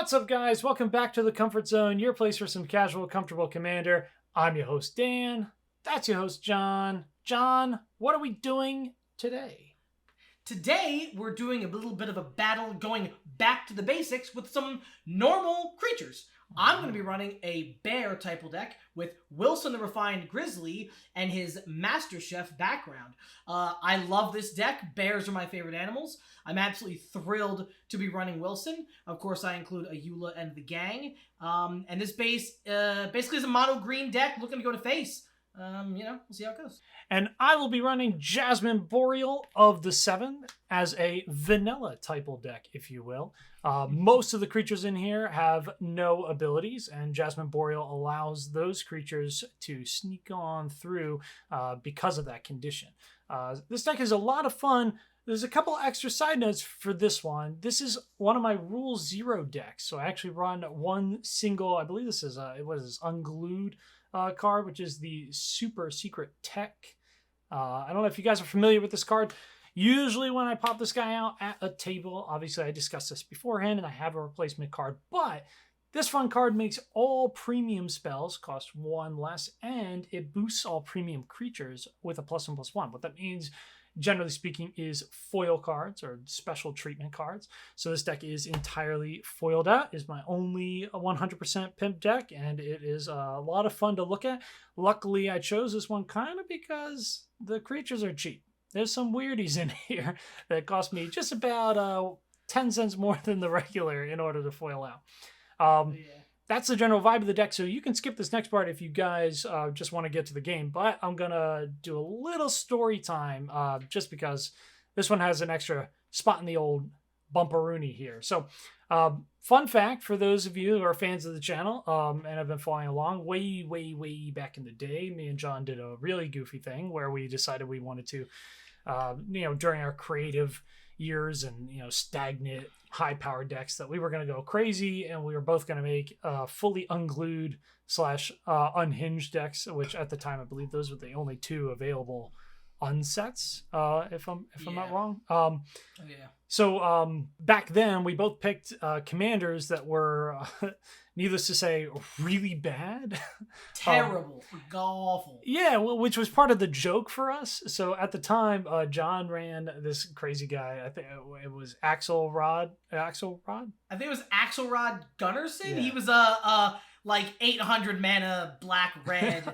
What's up, guys? Welcome back to the Comfort Zone, your place for some casual, comfortable Commander. I'm your host, Dan. That's your host, John. John, what are we doing today? Today, we're doing a little bit of a battle going back to the basics with some normal creatures. I'm going to be running a bear type of deck with Wilson the Refined Grizzly and his Master Chef background. I love this deck. Bears are my favorite animals. I'm absolutely thrilled to be running Wilson. Of course, I include Ayula and the gang. And this base basically is a mono green deck looking to go to face. We'll see how it goes. And I will be running Jasmine Boreal of the Seven as a vanilla type of deck, if you will. Most of the creatures in here have no abilities, and Jasmine Boreal allows those creatures to sneak on through because of that condition. This deck is a lot of fun. There's a couple extra side notes for this one. This is one of my Rule Zero decks, so I actually run one single, I believe this is, Unglued card, which is the Super Secret Tech. I don't know if you guys are familiar with this card. Usually when I pop this guy out at a table, obviously I discussed this beforehand and I have a replacement card, but this fun card makes all premium spells cost one less, and it boosts all premium creatures with a +1/+1. What that means, generally speaking, is foil cards or special treatment cards. So this deck is entirely foiled out. Is my only 100% pimp deck, and it is a lot of fun to look at. Luckily, I chose this one kind of because the creatures are cheap. There's some weirdies in here that cost me just about 10 cents more than the regular in order to foil out. That's the general vibe of the deck, so you can skip this next part if you guys just want to get to the game. But I'm going to do a little story time just because this one has an extra spot in the old bumperoony here. So, fun fact for those of you who are fans of the channel and have been following along, way back in the day, me and John did a really goofy thing where we decided we wanted to, during our creative years and stagnant high-powered decks, that we were going to go crazy and we were both going to make fully unglued / unhinged decks, which at the time I believe those were the only two available unsets, if I'm not wrong. So back then we both picked commanders that were needless to say really bad. Terrible. Awful. Yeah, which was part of the joke for us. So at the time, John ran this crazy guy. I think it was Axelrod. I think it was Axelrod Gunnarsson. Yeah. He was like 800 mana black red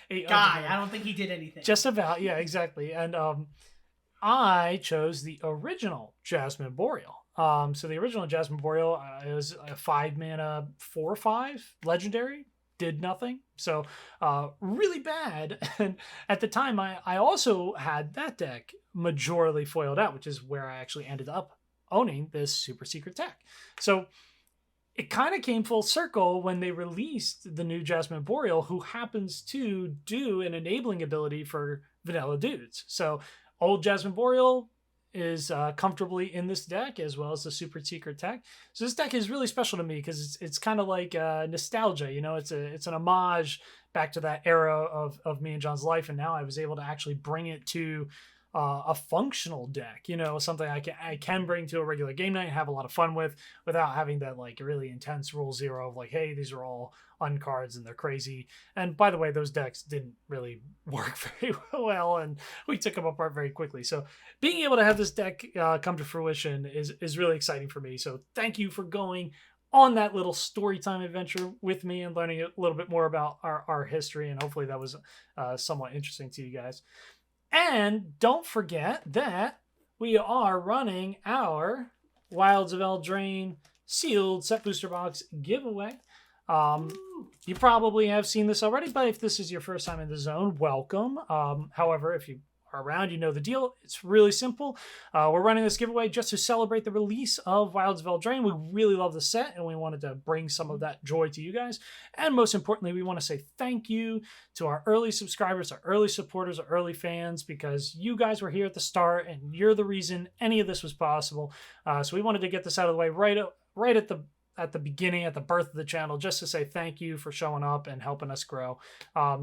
guy. I don't think he did anything. Just about, yeah, exactly. And I chose the original Jasmine Boreal. So the original Jasmine Boreal is a 5 mana 4/5 legendary. Did nothing. So really bad. And at the time, I also had that deck majorly foiled out, which is where I actually ended up owning this Super Secret Tech. So it kind of came full circle when they released the new Jasmine Boreal, who happens to do an enabling ability for vanilla dudes. So old Jasmine Boreal is comfortably in this deck, as well as the Super Secret Tech. So this deck is really special to me because it's kind of like nostalgia. It's an homage back to that era of me and John's life, and now I was able to actually bring it to a functional deck, something I can bring to a regular game night and have a lot of fun with without having that like really intense Rule Zero of like, hey, these are all uncards and they're crazy. And by the way, those decks didn't really work very well and we took them apart very quickly. So being able to have this deck come to fruition is really exciting for me. So thank you for going on that little story time adventure with me and learning a little bit more about our history. And hopefully that was somewhat interesting to you guys. And don't forget that we are running our Wilds of Eldraine sealed set booster box giveaway. You probably have seen this already, but if this is your first time in the zone, welcome. However, if you are around, you know the deal. It's really simple. We're running this giveaway just to celebrate the release of Wilds of Eldraine. We really love the set, and we wanted to bring some of that joy to you guys. And most importantly, we want to say thank you to our early subscribers, our early supporters, our early fans, because you guys were here at the start, and you're the reason any of this was possible. So we wanted to get this out of the way right at the at the beginning, at the birth of the channel, just to say thank you for showing up and helping us grow.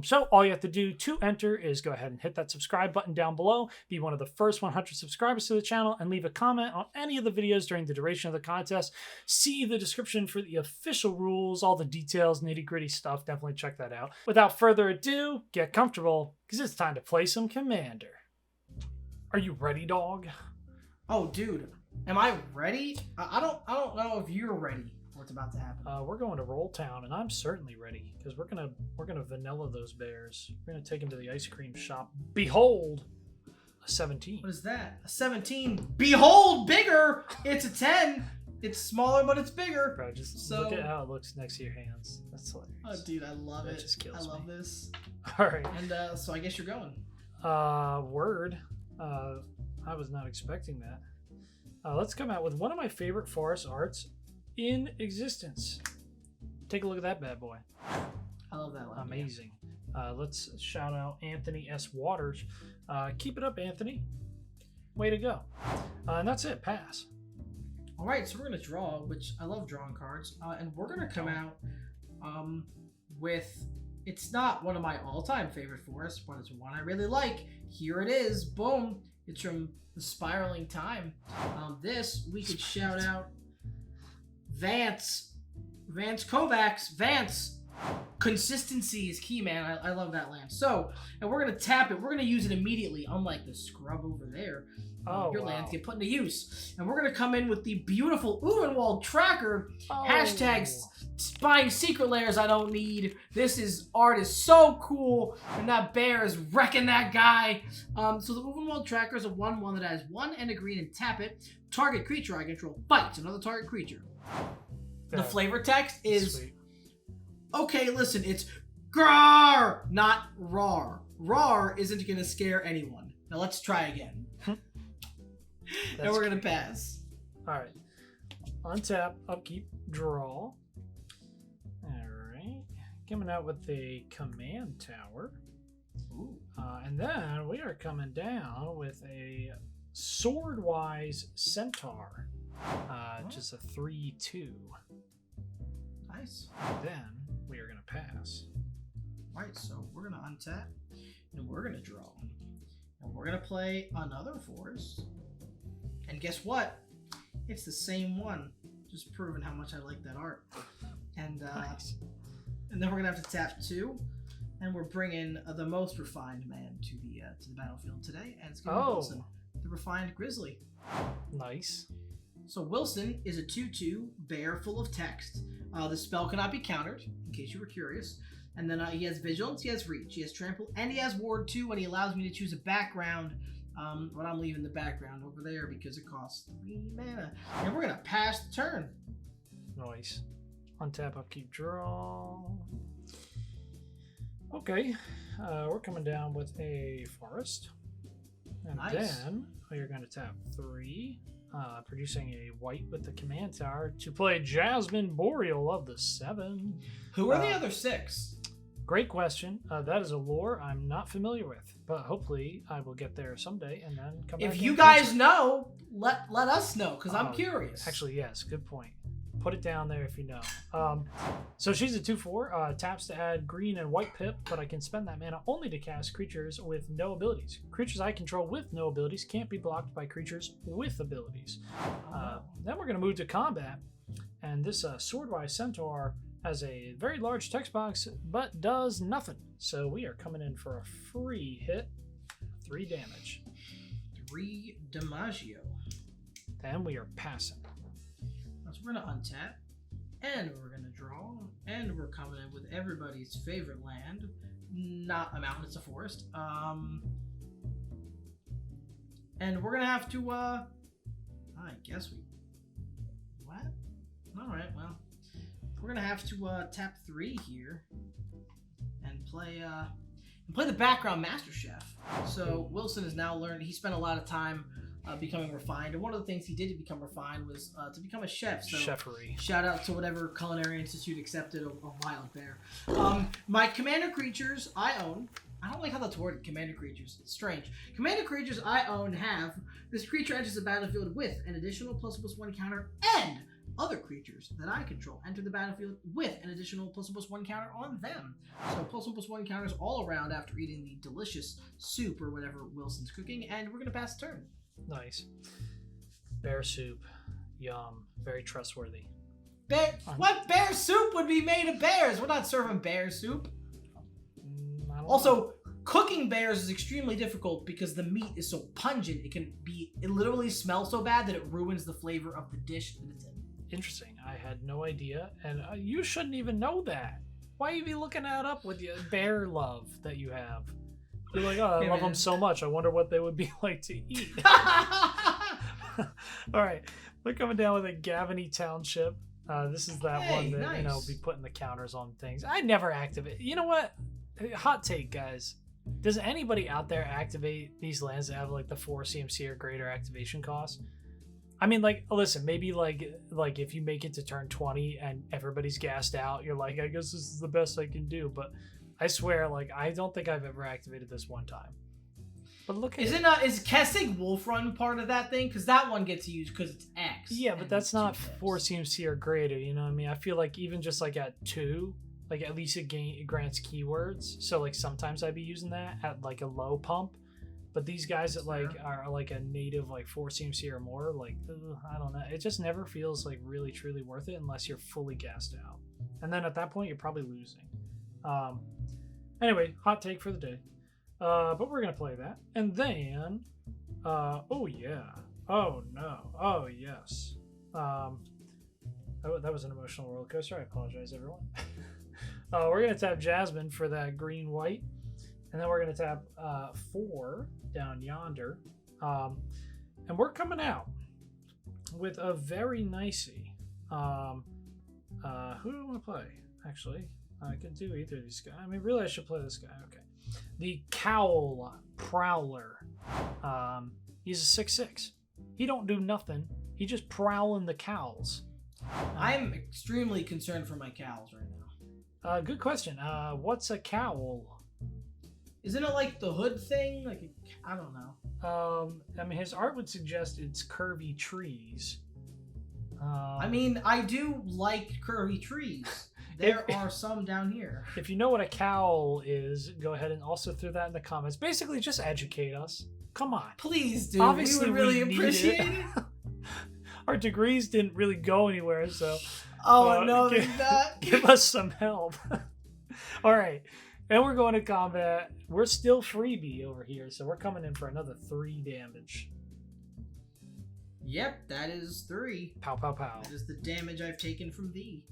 So all you have to do to enter is go ahead and hit that subscribe button down below, be one of the first 100 subscribers to the channel, and leave a comment on any of the videos during the duration of the contest. See the description for the official rules, all the details, nitty-gritty stuff. Definitely check that out. Without further ado, get comfortable, because it's time to play some Commander. Are you ready, dog? Oh, dude, am I ready? I don't know if you're ready. What's about to happen? We're going to Roll Town, and I'm certainly ready because we're gonna vanilla those bears. We're gonna take them to the ice cream shop. Behold, a 17. What is that? A 17. Behold, bigger. It's a 10. It's smaller, but it's bigger. Bro, just look at how it looks next to your hands. That's hilarious. Oh, dude, I love it. Just kills I love me. this. All right. And so I guess you're going. Word. I was not expecting that. Let's come out with one of my favorite forest arts in existence. Take a look at that bad boy. I love that one. Amazing. Let's shout out Anthony S. Waters. Keep it up, Anthony. Way to go. And that's it. Pass. All right, so we're going to draw, which I love drawing cards. And we're going to come out with, it's not one of my all-time favorite forests, but it's one I really like. Here it is. Boom. It's from the Spiraling Time. This, we could shout out Vance Kovacs. Vance. Consistency is key, man. I love that land. So, and we're going to tap it. We're going to use it immediately, unlike the scrub over there. Your lands get put into use. And we're going to come in with the beautiful Uvenwald tracker. Hashtag buying secret layers I don't need. Art is so cool. And that bear is wrecking that guy. So the Uvenwald tracker is a 1/1 that has 1 and a green and tap it. Target creature I control fights another target creature. The flavor text is, Sweet. okay, listen, it's GRAR, not RAR. RAR isn't going to scare anyone. Now let's try again. And we're going to pass. All right. Untap, upkeep, draw. All right. Coming out with the command tower. Ooh. And then we are coming down with a sword-wise centaur. Just a 3/2. Nice. And then we are going to pass. Right, so we're going to untap, and we're going to draw. And we're going to play another forest. And guess what? It's the same one. Just proving how much I like that art. And Nice. And then we're going to have to tap 2. And we're bringing the most refined man to the battlefield today. And it's going to be Wilson, the refined grizzly. Nice. So Wilson is a 2/2 bear full of text. The spell cannot be countered, in case you were curious. And then he has vigilance, he has reach, he has trample, and he has ward 2, and he allows me to choose a background. But I'm leaving the background over there because it costs 3 mana. And we're gonna pass the turn. Nice. Untap, upkeep, draw. Okay. We're coming down with a forest. And Nice. then we are going to tap 3. Producing a white with the command tower to play Jasmine Boreal of the 7. Who are the other 6? Great question. That is a lore I'm not familiar with, but hopefully I will get there someday and then come back. If you and guys answer. know, let us know, because I'm curious. Actually, yes, good point. Put it down there if you know. So she's a 2/4, taps to add green and white pip, but I can spend that mana only to cast creatures with no abilities. Creatures I control with no abilities can't be blocked by creatures with abilities. Then we're going to move to combat, and this Swordwise Centaur has a very large text box, but does nothing. So we are coming in for a free hit, 3 damage. 3 Damaggio. Then we are passing. So we're going to untap, and we're going to draw, and we're coming in with everybody's favorite land. Not a mountain, it's a forest. And we're going to have to, I guess we... What? Alright, well. We're going to have to tap 3 here and play the background Master Chef. So Wilson has now learned, he spent a lot of time becoming refined, and one of the things he did to become refined was to become a chef. So Chefery. shout out to whatever Culinary Institute accepted a wild bear. My commander creatures I own. I don't like how that's worded, commander creatures. It's strange. Commander creatures I own have this creature enters the battlefield with an additional +1 counter and other creatures that I control enter the battlefield with an additional +1/+1 counter on them. So +1/+1 counters all around after eating the delicious soup or whatever Wilson's cooking, and we're going to pass the turn. Nice. Bear soup. Yum. Very trustworthy. Bear, what bear soup would be made of bears? We're not serving bear soup. I don't Also, know. cooking bears is extremely difficult because the meat is so pungent. It literally smells so bad that it ruins the flavor of the dish that it's in. Interesting. I had no idea, and you shouldn't even know that. Why you be looking that up with your bear love that you have? You're like, oh, I love them so much. I wonder what they would be like to eat. All right, we're coming down with a Gavany Township. This is that one that nice. be putting the counters on things. I never activate. You know what? Hot take, guys. Does anybody out there activate these lands that have like the 4 CMC or greater activation cost? I mean, like, listen, maybe like if you make it to turn 20 and everybody's gassed out, you're like, I guess this is the best I can do. But I swear, like, I don't think I've ever activated this one time. But look at is Kessig Wolf Run part of that thing? Because that one gets used because it's X. Yeah, but that's not 4 CMC or greater. You know what I mean? I feel like even just like at 2, like at least it grants keywords. So like sometimes I'd be using that at like a low pump. But these guys that like are like a native like 4 CMC or more, like I don't know. It just never feels like really truly worth it unless you're fully gassed out. And then at that point you're probably losing. Anyway, hot take for the day. But we're gonna play that. And then oh yeah. Oh no. Oh yes. That was an emotional roller coaster. I apologize, everyone. We're going to tap Jasmine for that green-white. And then we're going to tap 4 down yonder. And we're coming out with a very nicey. Who do I want to play? Actually, I could do either of these guys. I mean, really, I should play this guy. Okay. The Cowl Prowler. He's a 6/6. He don't do nothing. He just prowling the cowls. I'm extremely concerned for my cows right now. Good question. What's a cowl? Isn't it like the hood thing? Like I don't know. I mean, his art would suggest it's curvy trees. I mean, I do like curvy trees. There are some down here. If you know what a cowl is, go ahead and also throw that in the comments. Basically, just educate us. Come on. Please, dude. Obviously, we would really need appreciate it. it. Our degrees didn't really go anywhere, so no, give us some help. All right, and we're going to combat. We're still freebie over here, so we're coming in for another 3 damage. Yep, that is 3. Pow, pow, pow. That is the damage I've taken from thee.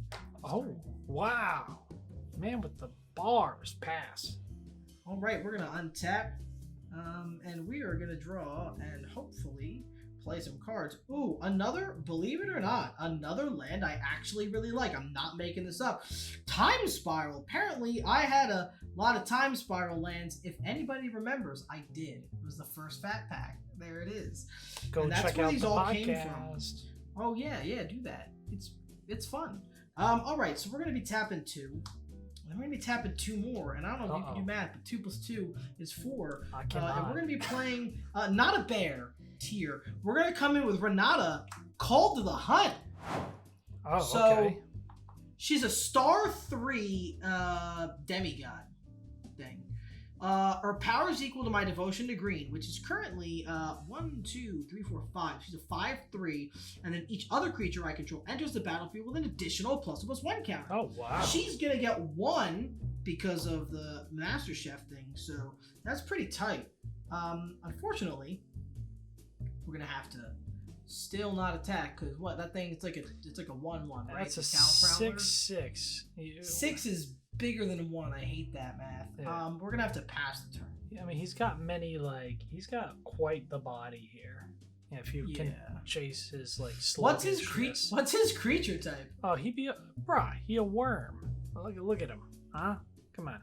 Oh, wow. Man with the bars, pass. All right, we're going to untap, and we are going to draw and hopefully play some cards. Ooh, believe it or not, another land I actually really like. I'm not making this up. Time Spiral. Apparently, I had a lot of Time Spiral lands. If anybody remembers, I did. It was the first Fat Pack. There it is. Go and that's check where out these the all podcast. came from. Oh yeah, do that. It's fun. All right, so we're gonna be tapping 2. And we're gonna be tapping 2 more, and I don't know if you can do math, but 2 + 2 is 4. I cannot. And we're gonna be playing not a bear tier. We're gonna come in with Renata, Called to the Hunt. Oh, so, okay. She's a star 3 demigod thing. Her power is equal to my devotion to green, which is currently 1, 2, 3, 4, 5. She's a 5/3, and then each other creature I control enters the battlefield with an additional +1/+1 counter. Oh wow. She's gonna get 1 because of the Master Chef thing, so that's pretty tight. Unfortunately, we're gonna have to still not attack because that thing it's like a 1/1, right? That's a Cow Prowler. 6/6. 6 is bigger than 1. I hate that math. Yeah. We're gonna have to pass the turn. Yeah, I mean, he's got quite the body here. Yeah, if you can chase his like What's sluggishness. What's his creature type? Oh, he a worm. Look at him. Huh? Come on.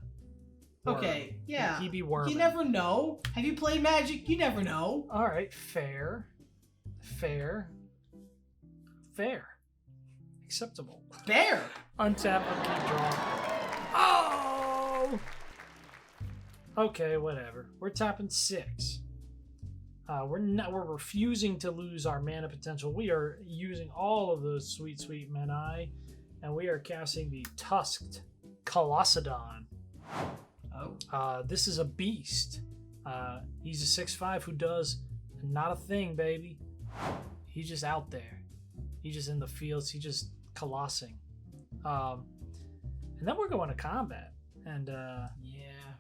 Worm. Okay, yeah. He be worm. You never know. Have you played Magic? You never know. All right, fair. Acceptable. Bear. Untap, upkeep, draw. Oh! Okay, whatever. We're tapping 6. We're refusing to lose our mana potential. We are using all of those sweet, sweet mana, and we are casting the Tusked Colossadon. Oh. This is a beast. He's a 6/5 who does not a thing, baby. He's just out there. He's just in the fields. He's just colossing. And then we're going to combat. And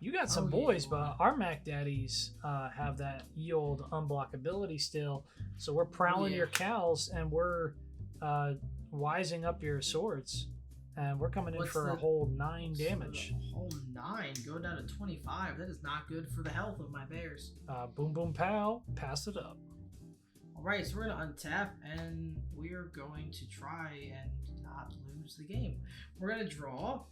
you got some boys, but our Mac Daddies have that ye old unblock ability still. So we're prowling your cows, and we're wising up your swords. And we're coming in for a whole 9 damage. A whole 9? Go down to 25. That is not good for the health of my bears. Boom, boom, pow. Pass it up. Alright, so we're going to untap, and we're going to try and not lose the game. We're going to draw.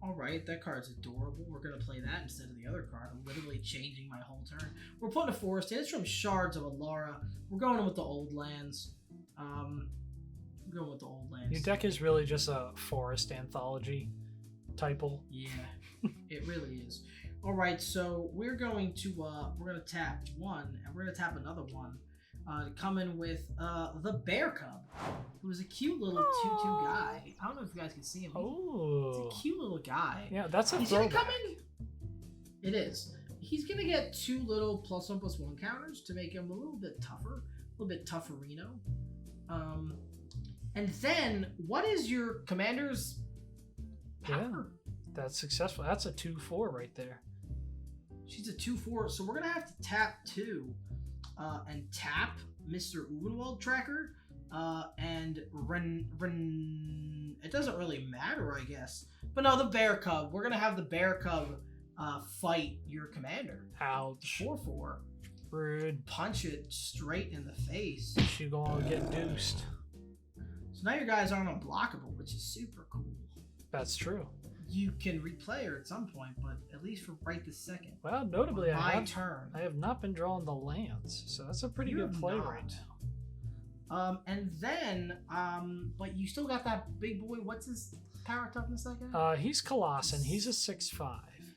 Alright, that card's adorable. We're going to play that instead of the other card. I'm literally changing my whole turn. We're putting a forest in. It's from Shards of Alara. We're going in with the old lands. We're going with the old lands. Your deck is really just a forest anthology typle. Yeah, it really is. Alright, so we're going to tap 1, and we're going to tap another 1. To come in with the Bear Cub, who is a cute little 2/2 guy. I don't know if you guys can see him. Oh, he's a cute little guy. Yeah, that's a He's throwback. gonna come in. It is. He's gonna get 2 little +1/+1 counters to make him a little bit tougher, a little bit tougherino. And then what is your commander's power? Yeah, that's successful. That's a 2/4 right there. She's a 2/4, so we're gonna have to tap 2. And tap Mr. Uvenwald Tracker, and it doesn't really matter, I guess. But no, the Bear Cub. We're gonna have the Bear Cub fight your commander. Ouch. 4/4. Rude. Punch it straight in the face. She gonna get deuced. So now your guys aren't unblockable, which is super cool. That's true. You can replay her at some point, but at least for right this second. Well, notably, I have not been drawing the lands, so that's a pretty good play right now. And then, but you still got that big boy. What's his power toughness, that guy? He's Colossan. He's a 6/5.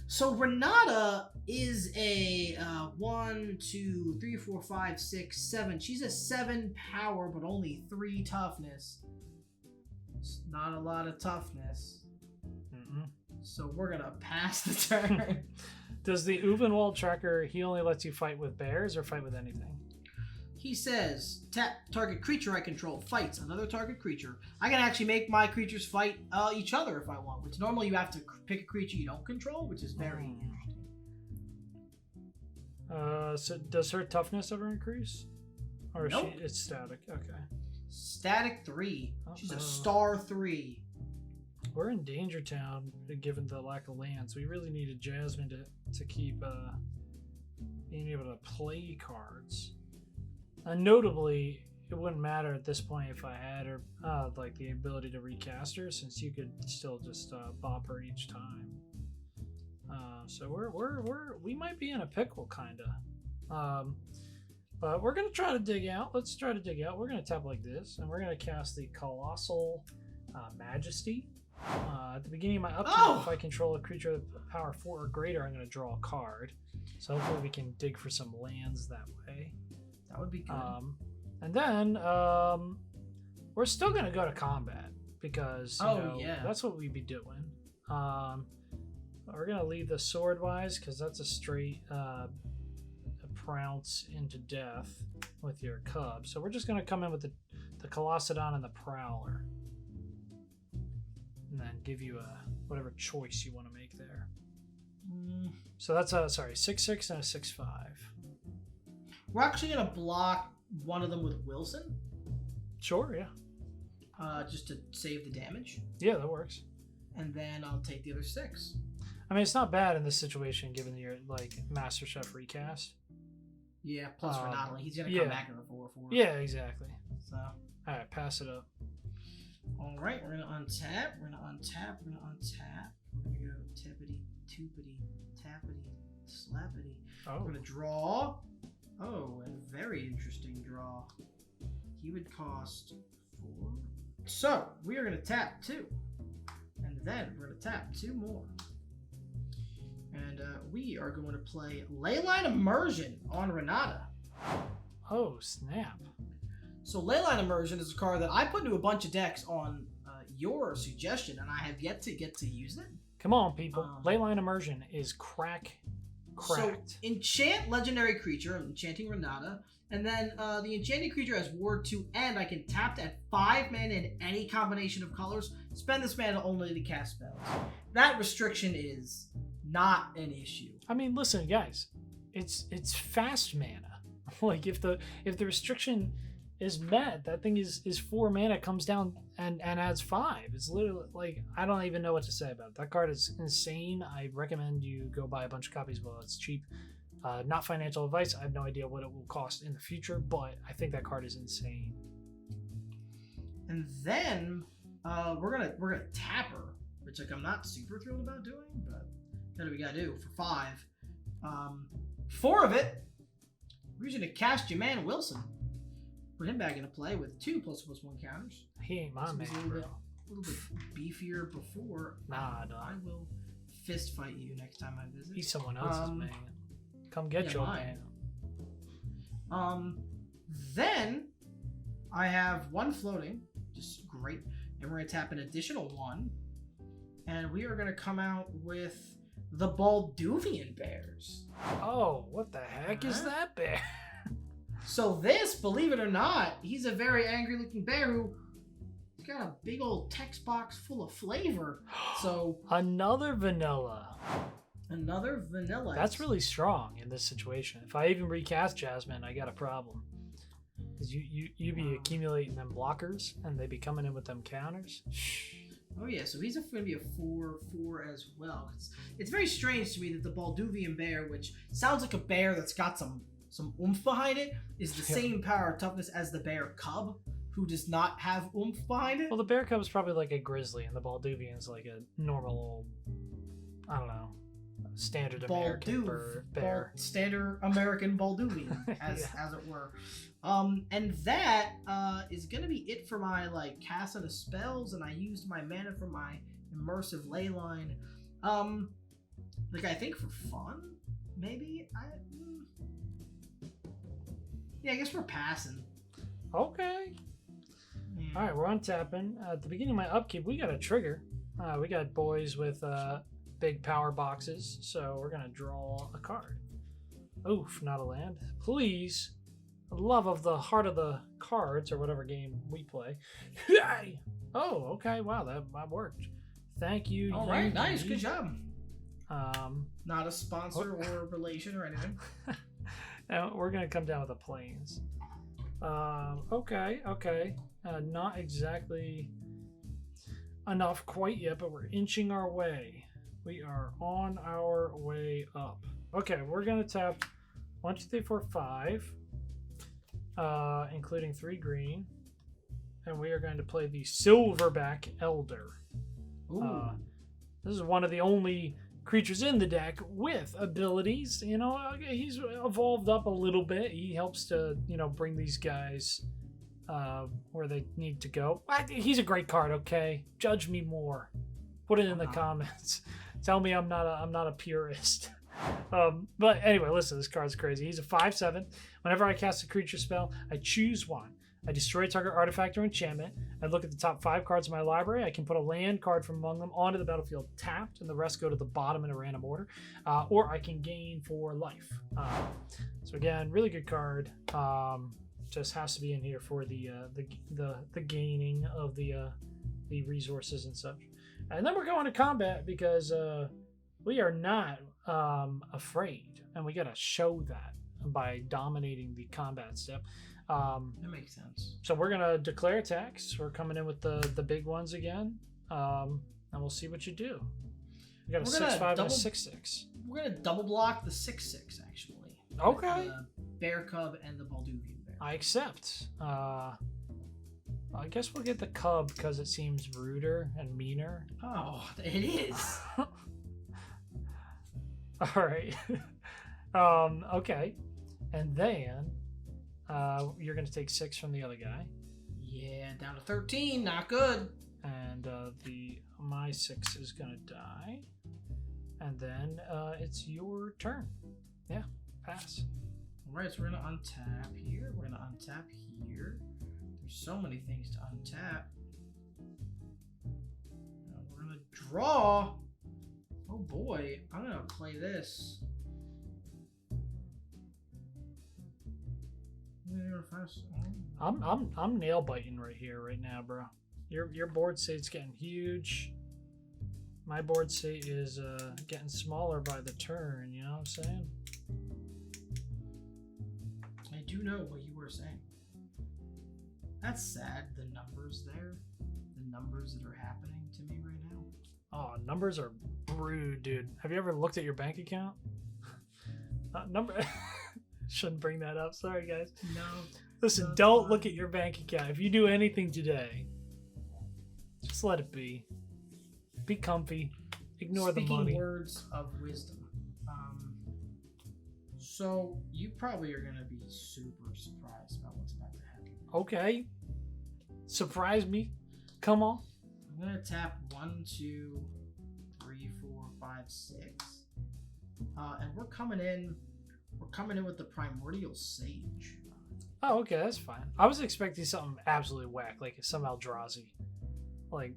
So Renata is a 1, 2, 3, 4, 5, 6, 7. She's a 7 power, but only 3 toughness. It's not a lot of toughness. So we're gonna pass the turn. Does the Uvenwald Tracker, he only lets you fight with bears or fight with anything? He says, tap target creature I control fights another target creature. I can actually make my creatures fight each other if I want, which normally you have to pick a creature you don't control, which is very interesting. So does her toughness ever increase? Or is nope. It's static? Okay. Static 3. She's a star 3. We're in Danger Town, given the lack of lands. We really needed Jasmine to keep being able to play cards. Notably, it wouldn't matter at this point if I had her like the ability to recast her, since you could still just bop her each time. So we might be in a pickle, kinda. But we're gonna try to dig out. Let's try to dig out. We're gonna tap like this, and we're gonna cast the Colossal Majesty. At the beginning of my upkeep, if I control a creature with power 4 or greater, I'm going to draw a card. So hopefully we can dig for some lands that way. That would be good. And then we're still going to go to combat because that's what we'd be doing. We're going to leave the Swordwise because that's a straight prounce into death with your cub. So we're just going to come in with the Colossadon and the Prowler. And then give you whatever choice you want to make there. So that's a 6/6 and a 6/5. We're actually gonna block one of them with Wilson. Sure, yeah. Just to save the damage. Yeah, that works. And then I'll take the other 6. I mean, it's not bad in this situation given your like Master Chef recast. Yeah, plus Renata, he's gonna come back in a 4/4. Yeah, exactly. So all right, pass it up. All right, we're gonna untap. We're gonna untap. We're gonna untap. We're gonna go tippity, toopity, tappity, slappity. We're gonna draw. Oh, a very interesting draw. He would cost 4. So we are gonna tap 2, and then we're gonna tap 2 more. And we are going to play Leyline Immersion on Renata. Oh, snap. So Leyline Immersion is a card that I put into a bunch of decks on your suggestion, and I have yet to get to use it. Come on, people. Leyline Immersion is cracked. So enchant legendary creature, I'm enchanting Renata, and then the enchanting creature has ward 2 and I can tap at 5 mana in any combination of colors, spend this mana only to cast spells. That restriction is not an issue. I mean, listen, guys, it's fast mana. Like if the restriction is met, that thing is 4 mana, comes down and adds 5. It's literally like, I don't even know what to say about it. That card is insane. I recommend you go buy a bunch of copies while it's cheap. Not financial advice. I have no idea what it will cost in the future, but I think that card is insane. And then we're gonna tap her, which like I'm not super thrilled about doing, but what do we gotta do for 5? 4 of it. We're just gonna cast your man Wilson. Put him back into play with 2++1 counters. He ain't my man, A little bit beefier before. Nah, no. I will fist fight you next time I visit. He's someone else's man. Come get your man. Then I have 1 floating, just great, and we're gonna tap an additional 1, and we are gonna come out with the Balduvian Bears. Oh, what the heck is that bear? So this, believe it or not, he's a very angry-looking bear who's got a big old text box full of flavor. So another vanilla. Another vanilla. That's really strong in this situation. If I even recast Jasmine, I got a problem. Because you be accumulating them blockers, and they be coming in with them counters. Oh yeah, so he's going to be a 4/4 as well. It's very strange to me that the Balduvian Bear, which sounds like a bear that's got some oomph behind it, is the same power toughness as the bear cub, who does not have oomph behind it. Well, the bear cub is probably like a grizzly, and the Balduvian's like a normal old, I don't know, standard American bear. Standard American Balduvian, as it were. And that is gonna be it for my like casting of spells, and I used my mana for my immersive leyline. Like I think for fun, maybe yeah, I guess we're passing. Okay. Yeah. All right, we're untapping. At the beginning of my upkeep, we got a trigger. We got boys with big power boxes, so we're gonna draw a card. Oof, not a land. Please, love of the heart of the cards, or whatever game we play. Oh, okay, wow, that worked. Thank you. All right, nice, good job. Not a sponsor what? or relation or anything. Now we're gonna come down with the planes. Okay. Not exactly enough quite yet, but we're inching our way. We are on our way up. Okay, we're gonna tap 1, 2, 3, 4, 5, including 3 green, and we are going to play the Silverback Elder. This is one of the only creatures in the deck with abilities. You know, he's evolved up a little bit. He helps to, bring these guys where they need to go. He's a great card. Okay, judge me more. Put it in the comments. Tell me I'm not a purist. But anyway, listen, this card's crazy. He's a 5/7. Whenever I cast a creature spell, I choose one. I destroy target artifact or enchantment. I look at the top 5 cards of my library. I can put a land card from among them onto the battlefield tapped, and the rest go to the bottom in a random order. Or I can gain 4 life. So again, really good card. Just has to be in here for the gaining of the resources and such. And then we're going to combat because we are not afraid, and we got to show that by dominating the combat step. That makes sense. So we're gonna declare attacks. We're coming in with the big ones again, and we'll see what you do. We got a 6/5 and a 6/6. We're gonna double block the 6/6 actually. Okay. The bear cub and the Balduvian bear. I accept. I guess we'll get the cub because it seems ruder and meaner. Oh, it is. All right. Okay, and then you're going to take 6 from the other guy. Yeah, down to 13. Not good. And my 6 is going to die. And then it's your turn. Yeah, pass. All right, so we're gonna untap here. We're gonna untap here. There's so many things to untap. We're gonna draw. Oh boy, I'm gonna play this. I'm nail biting right here, right now, bro. Your board state's getting huge. My board state is getting smaller by the turn. You know what I'm saying? I do know what you were saying. That's sad. The numbers there, the numbers that are happening to me right now. Oh, numbers are rude, dude. Have you ever looked at your bank account? Number. Shouldn't bring that up. Sorry, guys. No. Listen, no, don't look at your bank account. If you do anything today, just let it be. Be comfy. Ignore the money. Speaking words of wisdom. So you probably are gonna be super surprised about what's about to happen. Okay. Surprise me. Come on. I'm gonna tap 1, 2, 3, 4, 5, 6. And we're coming in. We're coming in with the Primordial Sage. Oh, okay, that's fine. I was expecting something absolutely whack, like some Eldrazi. Like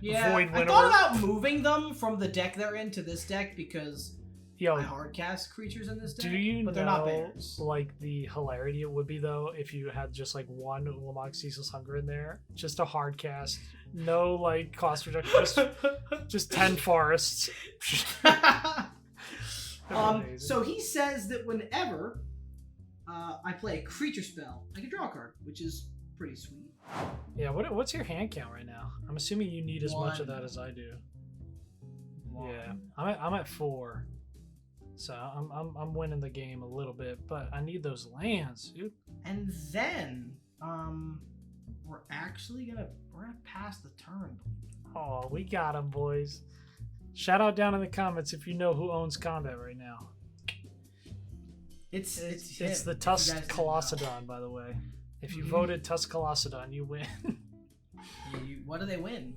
yeah, Void I Winnower. thought about moving them from the deck they're in to this deck because Yo, I hardcast creatures in this deck. do you but know they're not bears. like the hilarity it would be though if you had just like one Ulamog Ceaseless Hunger in there, just a hard cast, no like cost reduction, just 10 forests. So he says that whenever I play a creature spell, I can draw a card, which is pretty sweet. Yeah, what's your hand count right now? I'm assuming you need as much of that as I do. Yeah, I'm at 4, so I'm winning the game a little bit, but I need those lands, dude. And then we're actually gonna pass the turn. Oh, we got him, boys. Shout out down in the comments if you know who owns combat right now. It's the Tusk Colossadon, by the way. If you voted Tusk Colossadon, you win. What do they win?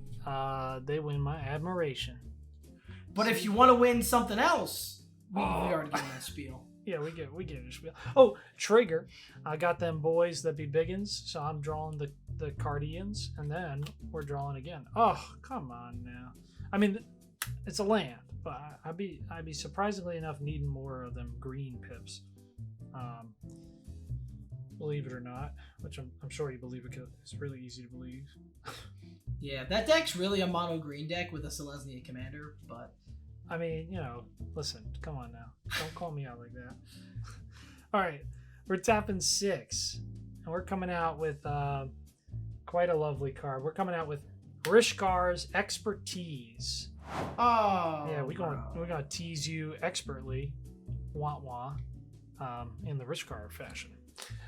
They win my admiration. But if you want to win something else, we already given that spiel. Yeah, we get a spiel. Oh, trigger. I got them boys that be biggins, so I'm drawing the Cardians, and then we're drawing again. Oh, come on now. I mean, it's a land, but I'd be surprisingly enough needing more of them green pips. Believe it or not, which I'm sure you believe it because it's really easy to believe. Yeah, that deck's really a mono green deck with a CZCommander, but I mean, you know, listen, come on now. Don't call me out like that. All right, we're tapping 6, and we're coming out with quite a lovely card. We're coming out with Rishkar's Expertise. Oh, yeah, we're gonna tease you expertly, wah, in the Rishkar fashion.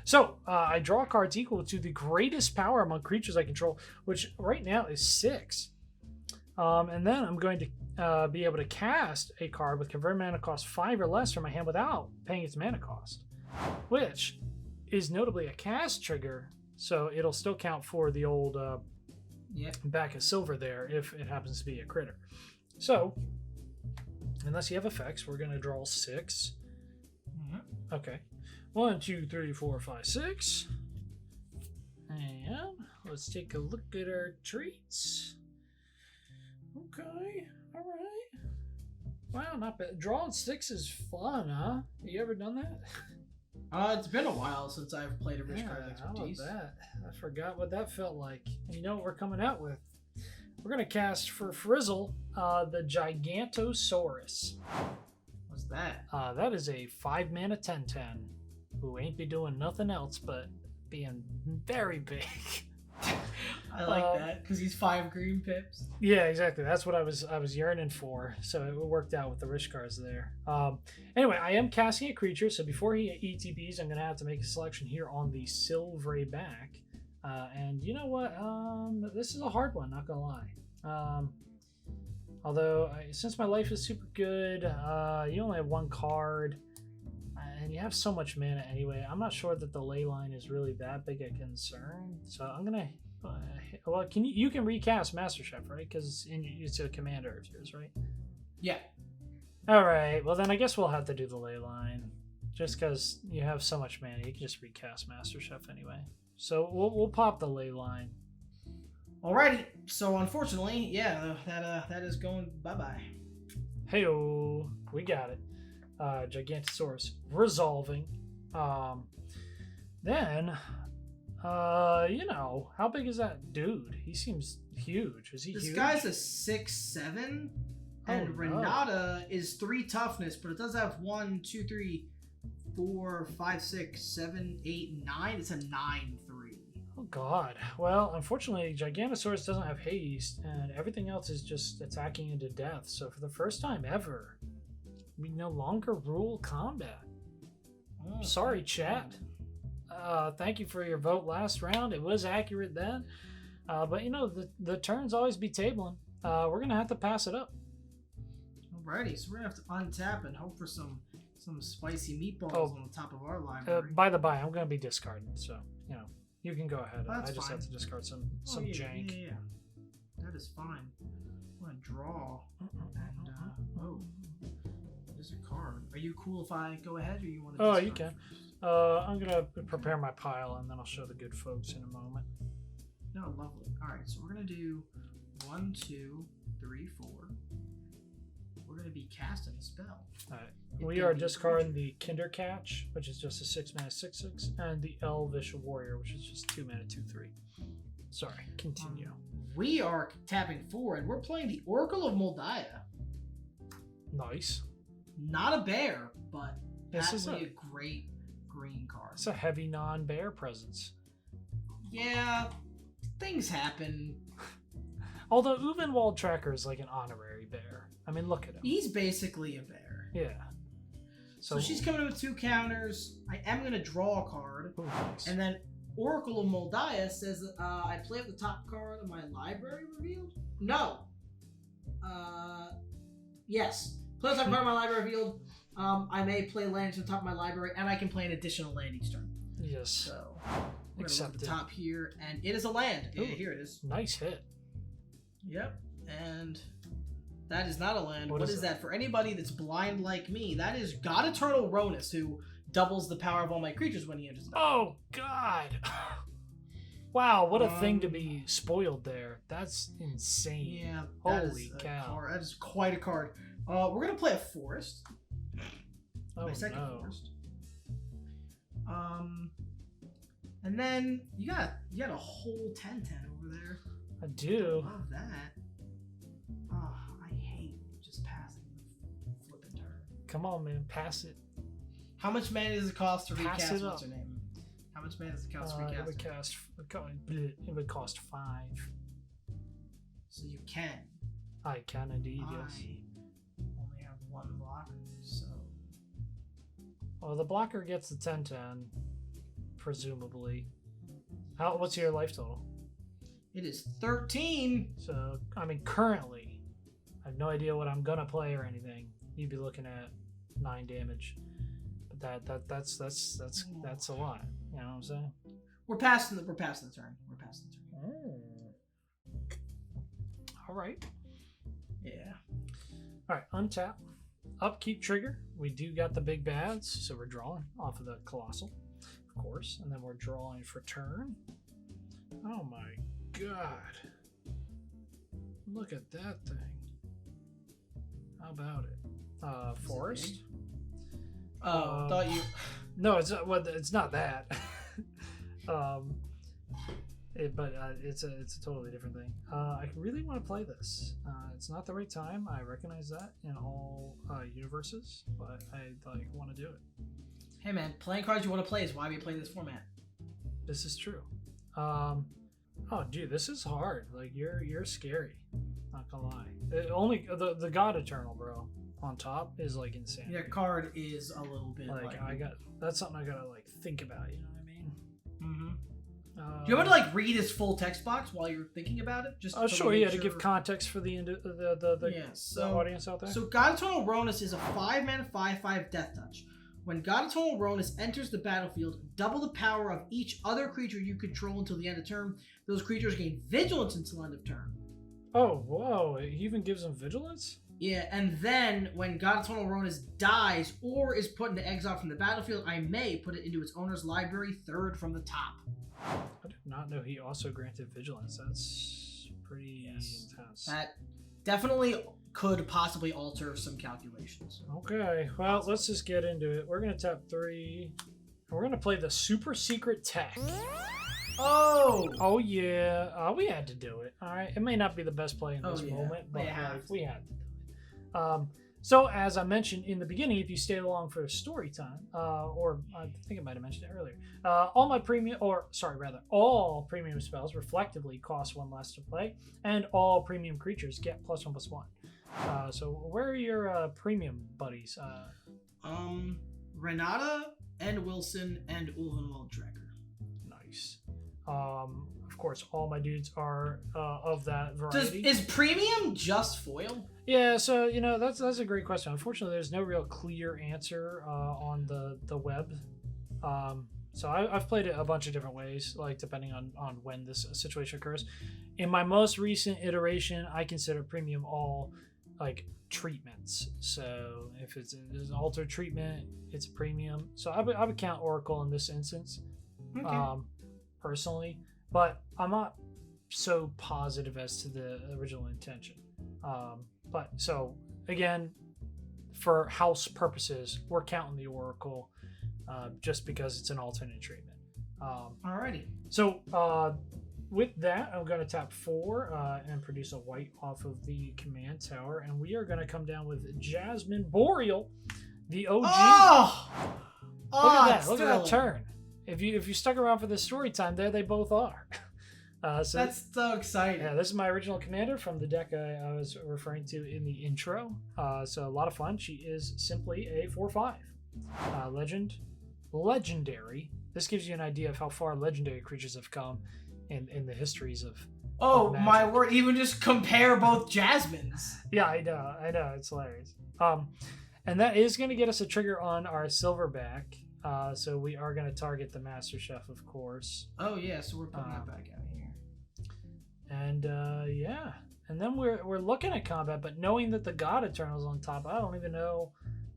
So I draw cards equal to the greatest power among creatures I control, which right now is 6. And then I'm going to be able to cast a card with convert mana cost 5 or less from my hand without paying its mana cost, which is notably a cast trigger, so it'll still count for the old back of silver there if it happens to be a critter. So, unless you have effects, we're going to draw 6. Mm-hmm. Okay. 1, 2, 3, 4, 5, 6. And let's take a look at our treats. Okay. All right. Wow, not bad. Drawing 6 is fun, huh? You ever done that? It's been a while since I've played a Rishkar's Expertise. How about that? I forgot what that felt like. And you know what we're coming out with? We're going to cast for Frizzle the Gigantosaurus. What's that? That is a 5 mana 10/10 who ain't be doing nothing else but being very big. I like that because he's 5 green pips. Yeah, exactly. That's what I was yearning for. So it worked out with the Rishkars there. Anyway, I am casting a creature, so before he ETBs, I'm gonna have to make a selection here on the Silvery back. And you know what? This is a hard one, not gonna lie. Although since my life is super good, you only have 1 card. And you have so much mana anyway. I'm not sure that the ley line is really that big a concern. So I'm gonna. Well, you can recast Master Chef, right? Because it's a commander of yours, right? Yeah. All right. Well, then I guess we'll have to do the ley line, just because you have so much mana. You can just recast Master Chef anyway. So we'll pop the ley line. Alrighty. So unfortunately, yeah, that is going bye-bye. Hey-oh, we got it. Gigantosaurus resolving. Then, how big is that dude? He seems huge. Is he huge? This guy's a 6'7", and Renata is 3 toughness, but it does have 1, 2, 3, 4, 5, 6, 7, 8, 9. It's a 9-3. Oh god. Well, unfortunately, Gigantosaurus doesn't have haste, and everything else is just attacking into death. So for the first time ever, we no longer rule combat. Oh, sorry, chat. Thank you for your vote last round. It was accurate then. But the turns always be tabling. We're gonna have to pass it up. Alrighty, so we're gonna have to untap and hope for some spicy meatballs on the top of our library. By the by, I'm gonna be discarding, so you can go ahead. That's I just fine. have to discard some jank. Yeah. That is fine. I'm gonna draw and there's a card. Are you cool if I go ahead, or you want to? Oh, you can. I'm gonna prepare my pile, and then I'll show the good folks in a moment. No, lovely. All right, so we're gonna do 1, 2, 3, 4. We're gonna be casting a spell. All right. We are discarding the Kindercatch, which is just a 6-mana 6/6, and the Elvish Warrior, which is just 2 mana 2/3. Sorry, continue. We are tapping 4, and we're playing the Oracle of Moldiah. Nice. Not a bear, but This is a great green card. It's a heavy non-bear presence. Yeah, things happen. Although Uvenwald Tracker is like an honorary bear. I mean, look at him. He's basically a bear. Yeah. So she's coming in with 2 counters. I am going to draw a card. Ooh, nice. And then Oracle of Moldiah says I play with the top card of my library revealed? No. Yes. Play with the top card of my library revealed. I may play land to the top of my library, and I can play an additional land each turn. Yes. So we're going to look at the top here, and it is a land. Ooh, yeah, here it is. Nice hit. Yep. And that is not a land. What is that? For anybody that's blind like me, that is God Eternal Ronus, who doubles the power of all my creatures when he enters the Oh, God. Wow, what a thing to be spoiled there. That's insane. Yeah. Holy cow. That is quite a card. We're going to play a forest. Oh, my second no. forest. And then you got a whole 10/10 over there. I do. I love that. Oh, I hate just passing the flipping turn. Come on, man. Pass it. How much mana does it cost to Pass recast? it What's up. her name? How much mana does it cost to It recast? would cost 5. So you can. I can indeed, yes. I only have 1 blocker, so. Well, the blocker gets the 10/10, presumably. What's your life total? It is 13. So, I mean, currently, I have no idea what I'm gonna play or anything. You'd be looking at 9 damage, but that's a lot. You know what I'm saying? We're passing the turn. We're passing the turn. All right. Yeah. All right. Untap. Upkeep trigger. We do got the big bads, so we're drawing off of the colossal, of course, and then we're drawing for turn. Oh my god! Look at that thing. How about it? Forest. Oh, thought you. No, it's not. Well, it's not that. But it's a totally different thing. I really want to play this. It's not the right time. I recognize that in all universes, but I want to do it. Hey man, playing cards you want to play is why we play this format. This is true. Oh, dude, this is hard. Like you're scary. Not gonna lie. Only the God Eternal, bro, on top is like insane. Yeah, card is a little bit like that's something I gotta like think about. You know what I mean? Mm-hmm. Do you want to like read his full text box while you're thinking about it? Just sure, yeah, to give context for the audience out there. So God Eternal Ronus is a 5-mana 5/5 Death Touch. When God Eternal Ronus enters the battlefield, double the power of each other creature you control until the end of turn. Those creatures gain vigilance until end of turn. Oh, whoa! He even gives them vigilance. Yeah, and then when God Eternal Ronus dies or is put into exile from the battlefield, I may put it into its owner's library, third from the top. I did not know he also granted vigilance. That's pretty intense. That definitely could possibly alter some calculations. Okay, well, let's just get into it. We're going to tap 3. We're going to play the super secret tech. Oh yeah, we had to do it. All right, it may not be the best play in this moment, but we had to do it. So as I mentioned in the beginning, if you stayed along for story time, or I think I might have mentioned it earlier, all premium spells reflectively cost 1 less to play, and all premium creatures get +1/+1. So where are your premium buddies? Renata and Wilson and Ulvenwald Drecker. Nice. Of course, all my dudes are of that variety. Is premium just foil? Yeah, so that's a great question. Unfortunately, there's no real clear answer on the web. So I've played it a bunch of different ways, like depending on when this situation occurs. In my most recent iteration, I consider premium all like treatments. So if it's an altered treatment, it's a premium. So I would count Oracle in this instance. Okay. Personally, but I'm not so positive as to the original intention. But so again, for house purposes, we're counting the Oracle just because it's an alternate treatment. Alrighty. So with that, I'm going to tap 4 and produce a white off of the command tower, and we are going to come down with Jasmine Boreal, the OG. Look at that! Look at that turn. If you stuck around for the story time, there they both are. So that's so exciting. Yeah, this is my original commander from the deck I was referring to in the intro. So a lot of fun. She is simply a 4/5 legendary. This gives you an idea of how far legendary creatures have come in the histories of. Oh my word! Even just compare both Jasmines. Yeah, I know, it's hilarious. And that is going to get us a trigger on our silverback. So we are going to target the Master Chef, of course. Oh yeah, so we're putting that back out here. And yeah, and then we're looking at combat, but knowing that the God Eternal's on top, I don't even know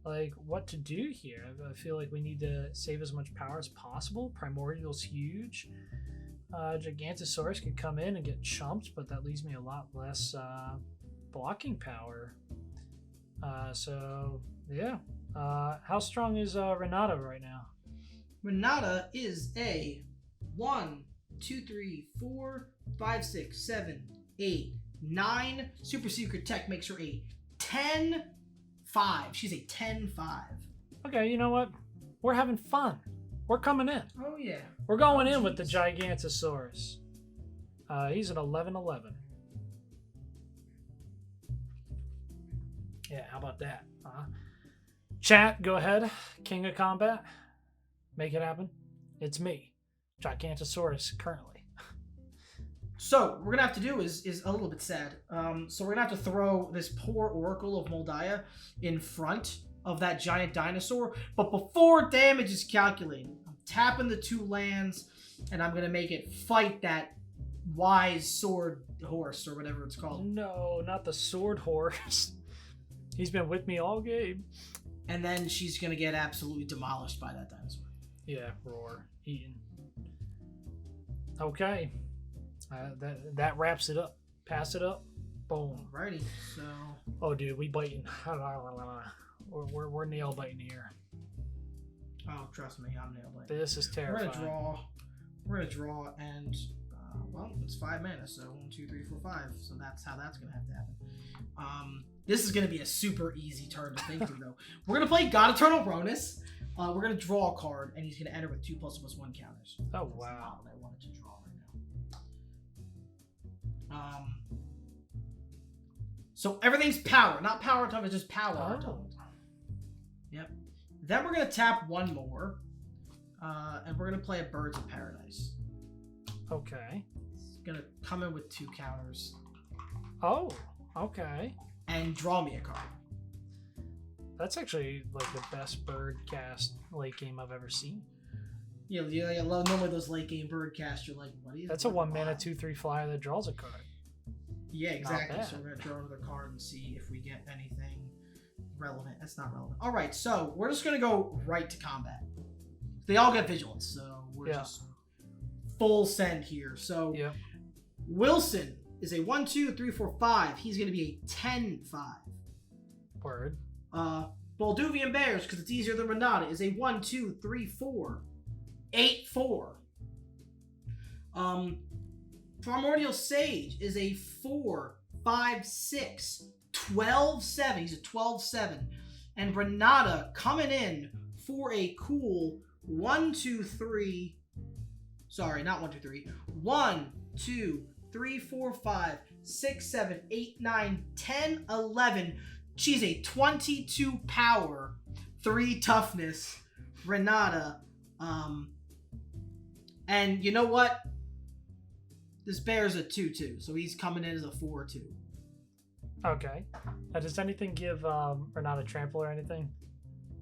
like what to do here. I feel like we need to save as much power as possible. Primordial's huge. Gigantosaurus could come in and get chumped, but that leaves me a lot less blocking power. So yeah. How strong is Renata right now? Renata is a 1, 2, 3, 4, 5, 6, 7, 8, 9. Super secret tech makes her a 10-5. She's a 10-5. Okay, you know what? We're having fun. We're coming in. Oh yeah. We're going in with the Gigantosaurus. He's an 11-11. Yeah, how about that? Chat, go ahead. King of Combat. Make it happen. It's me, Gigantosaurus, currently. So, what we're going to have to do is a little bit sad. So, we're going to have to throw this poor Oracle of Moldiah in front of that giant dinosaur. But before damage is calculated, I'm tapping the 2 lands, and I'm going to make it fight that wise sword horse, or whatever it's called. No, not the sword horse. He's been with me all game. And then she's going to get absolutely demolished by that dinosaur. Yeah, roar. Eaten. Okay. That wraps it up. Pass it up. Boom. Alrighty, so... Oh, dude, we biting. We're nail biting here. Oh, trust me, I'm nail biting. This is terrifying. We're going to draw, and... well, it's 5 mana, so 1, 2, 3, 4, 5. So that's how that's going to have to happen. This is going to be a super easy turn to think through, though. We're going to play God Eternal Ronus. We're going to draw a card, and he's going to enter with 2+1 counters. Oh, wow. That's not what I wanted to draw right now. So everything's power. Not power atomic, it's just power atomic. Yep. Then we're going to tap 1 more, and we're going to play a Birds of Paradise. Okay. It's going to come in with 2 counters. Oh, okay. And draw me a card. That's actually like the best bird cast late game I've ever seen. Yeah, I love normally those late game bird casts. You're like, what are you? That's a 1 mana 2/3 flyer that draws a card. Yeah, exactly. bad. So we're gonna draw another card and see if we get anything relevant. That's not relevant. All right, so we're just gonna go right to combat. They all get vigilance, so we're just full send here. So Wilson is a 1, 2, 3, 4, 5. He's gonna be a 10/5. Word. Bolduvian Bears, because it's easier than Renata, is a 1, 2, 3, 4, 8/4. Primordial Sage is a 4, 5, 6, 12/7. He's a 12/7. And Renata coming in for a cool 1, 2, 3. Sorry, not 1, 2, 3. 1, 2, 3, 4, 5, 6, 7, 8, 9, 10, 11. She's a 22 power, 3 toughness, Renata. And you know what? This bear's a 2/2, so he's coming in as a 4/2. Okay. Does anything give Renata trample or anything?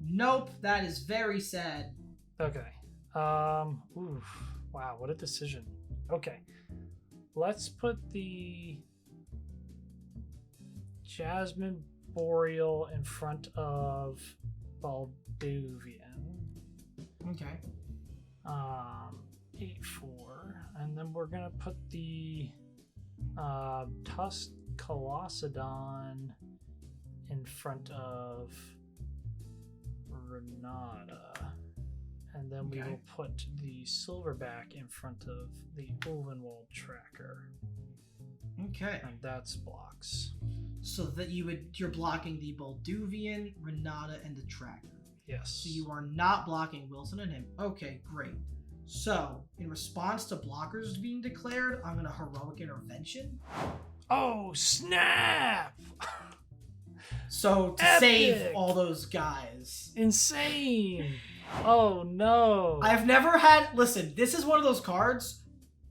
Nope, that is very sad. Okay. Oof. Wow, what a decision. Okay. Let's put the Jasmine Boreal in front of Balduvian. Okay. 8/4, and then we're gonna put the Tusk Colossadon in front of Renata, and then we will put the Silverback in front of the Ulvenwald Tracker. Okay. And that's blocks. So that you're blocking the Bolduvian, Renata, and the Tracker. Yes. So you are not blocking Wilson and him. Okay, great. So, in response to blockers being declared, I'm gonna Heroic Intervention. Oh, snap! So, to Epic! save all those guys. Insane! Oh, no. I've never had... Listen, this is one of those cards.